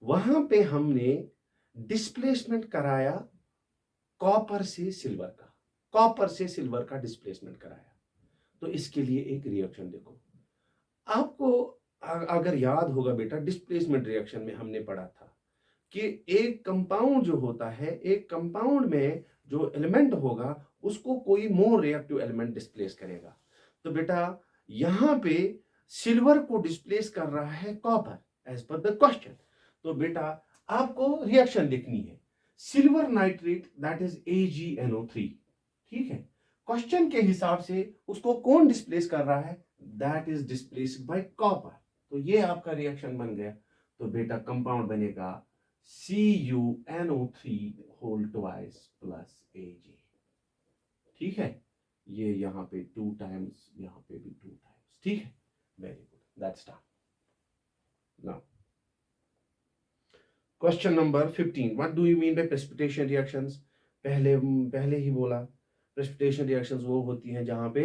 वहां पे हमने डिस्प्लेसमेंट कराया कॉपर से सिल्वर का डिस्प्लेसमेंट कराया। तो इसके लिए एक रिएक्शन देखो। आपको अगर याद होगा बेटा, डिस्प्लेसमेंट रिएक्शन में हमने पढ़ा था कि एक कंपाउंड जो होता है, एक कंपाउंड में जो एलिमेंट होगा उसको कोई मोर रिएक्टिव एलिमेंट डिस्प्लेस करेगा। तो बेटा यहां पे सिल्वर को डिस्प्लेस कर रहा है copper as per the question. तो बेटा आपको रिएक्शन लिखनी है silver nitrate that is AgNO3। ठीक है, क्वेश्चन के हिसाब से उसको कौन डिस्प्लेस कर रहा है, that is displaced by copper. तो ये आपका रिएक्शन बन गया। तो बेटा कंपाउंड बनेगा CuNO3 whole twice plus Ag। ठीक है, ये यहाँ पे 2 टाइम्स, यहाँ पे भी 2 टाइम्स। ठीक है, very good, that's done. Now question number 15, what do you mean bye precipitation reactions. पहले ही बोला, प्रेसिपिटेशन रिएक्शंस वो होती हैं जहां पे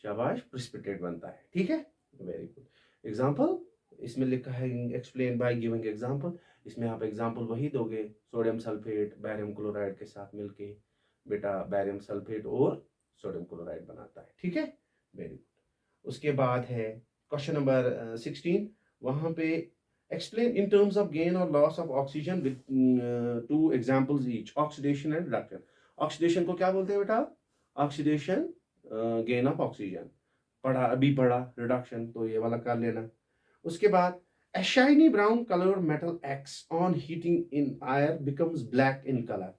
शाबाश प्रेसिपिटेट बनता है। ठीक है, वेरी गुड। एग्जांपल इसमें लिखा है एक्सप्लेन बाय गिविंग एग्जांपल। इसमें आप एग्जांपल वही दोगे, सोडियम सल्फेट बैरियम क्लोराइड के साथ मिलके बेटा बैरियम सल्फेट और सोडियम क्लोराइड बनाता है। ठीक है, वेरी गुड। उसके बाद है क्वेश्चन नंबर 16, वहां पे explain in terms of gain or loss of oxygen with 2 examples each, oxidation and reduction। Oxidation को क्या बोलते हैं बेटा, ऑक्सीडेशन गेन ऑफ ऑक्सीजन पढ़ा, अभी पढ़ा। रिडक्शन तो ये वाला कर लेना। उसके बाद a shiny brown colored metal X on heating in air becomes black in color,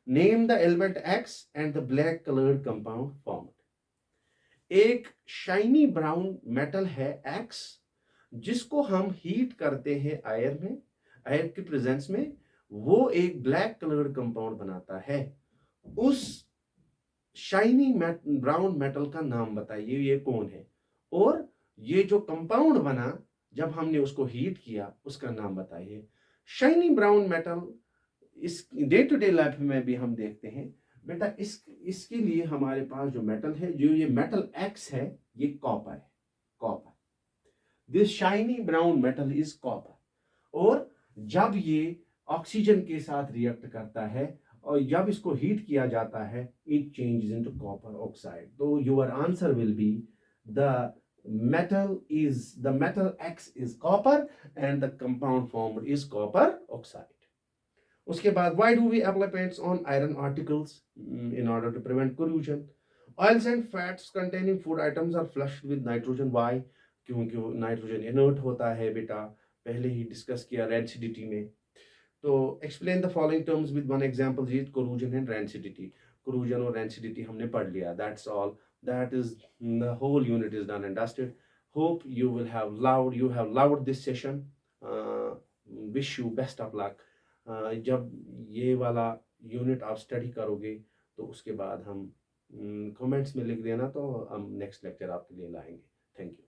name the element X and the black colored compound formed। एक शाइनी ब्राउन मेटल है X, जिसको हम हीट करते हैं आयर के प्रेजेंस में, वो एक ब्लैक कलर्ड कंपाउंड बनाता है। उस शाइनी ब्राउन मेटल का नाम बताइए, ये कौन है, और ये जो कंपाउंड बना जब हमने उसको हीट किया उसका नाम बताइए। शाइनी ब्राउन मेटल इस डे टू डे लाइफ में भी हम देखते हैं बेटा। इसके लिए हमारे पास जो मेटल है, जो ये मेटल एक्स है, ये कॉपर है। Copper, this shiny brown metal is copper. और जब ये ऑक्सीजन के साथ रिएक्ट करता है और जब इसको हीट किया जाता है, it changes into copper oxide. तो your answer will be the metal X is copper and the compound formed is copper oxide। उसके बाद why do we apply paints on iron articles in order to prevent corrosion। Oils and fats containing food items are flushed with nitrogen। Why? क्योंकि नाइट्रोजन इनर्ट होता है बेटा, पहले ही डिस्कस किया रेंसिडिटी में। तो explain the following terms with one example is corrosion and rancidity. Corrosion और रेंसिडिटी हमने पढ़ लिया, that's all, that is the whole unit is done and dusted. Hope you have loved this session, wish you best of luck. जब ये वाला यूनिट आप स्टडी करोगे तो उसके बाद हम कमेंट्स में लिख देना, तो हम नेक्स्ट लेक्चर आपके लिए लाएंगे। Thank you.